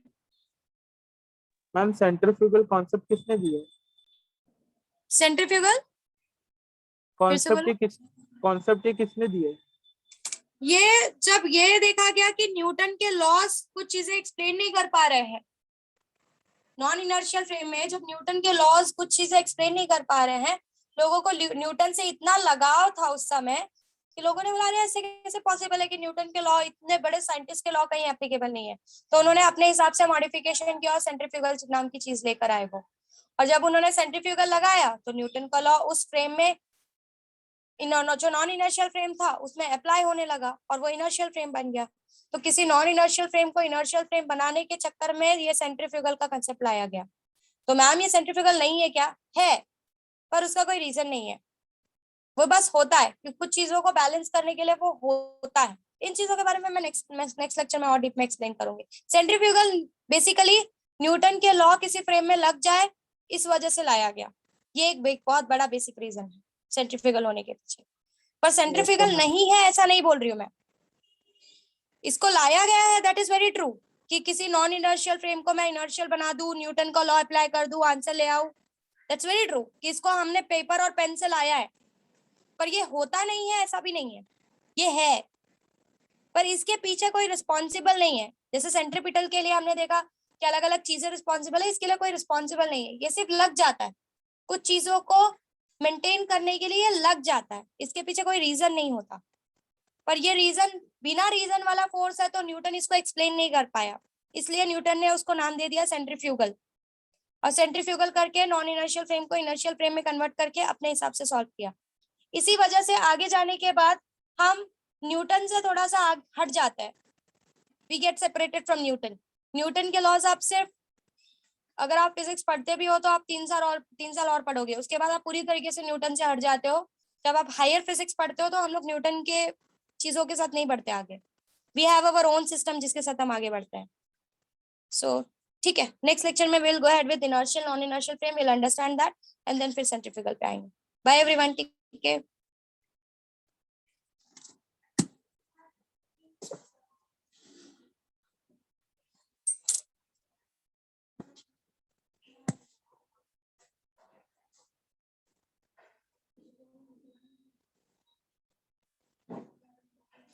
Ma'am centrifugal concept किसने दिया? सेंट्रीफ्यूगल कॉन्सेप्ट ये किसने दिया? ये जब ये देखा गया कि न्यूटन के लॉस कुछ चीजें एक्सप्लेन नहीं कर पा रहे हैं, नॉन इनर्शियल फ्रेम में जब न्यूटन के लॉज कुछ चीजें एक्सप्लेन नहीं कर पा रहे हैं, लोगों को न्यूटन से इतना लगाव था उस समय कि लोगों ने बोला ऐसे कैसे पॉसिबल है कि न्यूटन के लॉ, इतने बड़े साइंटिस्ट के लॉ कहीं एप्लीकेबल नहीं है। तो उन्होंने अपने हिसाब से मॉडिफिकेशन किया और सेंट्रीफ्यूगल नाम की चीज लेकर आए वो। और जब उन्होंने सेंट्रीफ्यूगल लगाया तो न्यूटन का लॉ उस फ्रेम में जो नॉन इनर्शियल फ्रेम था उसमें अप्लाई होने लगा और वो इनर्शियल फ्रेम बन गया। तो किसी नॉन इनर्शियल फ्रेम को इनर्शियल फ्रेम बनाने के चक्कर में ये सेंट्रीफ्यूगल का कंसेप्ट लाया गया। तो मैम ये सेंट्रीफ्यूगल नहीं है क्या? है, पर उसका कोई रीजन नहीं है, वो बस होता है कि कुछ चीजों को बैलेंस करने के लिए वो होता है। इन चीजों के बारे में मैं नेक्स्ट लेक्चर में और डीप में एक्सप्लेन करूंगी। सेंट्रीफ्यूगल बेसिकली न्यूटन के लॉ किसी फ्रेम में लग जाए इस वजह से लाया गया, ये एक बहुत बड़ा बेसिक रीजन है सेंट्रीफ्यूगल होने के पीछे। पर सेंट्रीफ्यूगल नहीं है ऐसा नहीं बोल रही हूँ मैं, इसको लाया गया है, दैट इज वेरी ट्रू कि किसी नॉन इनर्शियल फ्रेम को मैं इनर्शियल बना दूं, न्यूटन का लॉ अप्लाई कर दूं, आंसर ले आऊं, दैट्स वेरी ट्रू कि इसको हमने पेपर और पेन से लाया है। पर ये होता नहीं है ऐसा भी नहीं है, ये है, पर इसके पीछे कोई रिस्पॉन्सिबल नहीं है। जैसे सेंट्रीपिटल के लिए हमने देखा कि अलग अलग चीजें रिस्पॉन्सिबल है, इसके लिए कोई रिस्पॉन्सिबल नहीं है, ये सिर्फ लग जाता है, कुछ चीजों को मेंटेन करने के लिए लग जाता है, इसके पीछे कोई रीजन नहीं होता। पर ये रीजन बिना रीजन वाला फोर्स है, तो न्यूटन इसको एक्सप्लेन नहीं कर पाया, इसलिए न्यूटन ने उसको नाम दे दिया सेंट्रीफ्यूगल। और सेंट्रीफ्यूगल करके नॉन इनर्शियल फ्रेम को इनर्शियल फ्रेम में कन्वर्ट करके अपने हिसाब से सॉल्व किया। इसी वजह से आगे जाने के बाद हम न्यूटन से थोड़ा सा हट जाते हैं, we get separated from Newton. Newton के लॉज आप सिर्फ, अगर आप फिजिक्स पढ़ते भी हो तो आप 3 साल और पढ़ोगे, उसके बाद आप पूरी तरीके से न्यूटन से हट जाते हो। जब आप हायर फिजिक्स पढ़ते हो तो हम लोग न्यूटन के चीजों के साथ नहीं बढ़ते आगे, we have our own system जिसके साथ हम आगे बढ़ते हैं। सो ठीक है, नेक्स्ट लेक्चर में will go ahead with inertial non inertial frame, will understand that and then फिर सेंट्रीफ्यूगल पे आएंगे। बाय एवरीवन, ठीक है।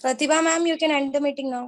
Pratibha ma'am, you can end the meeting now.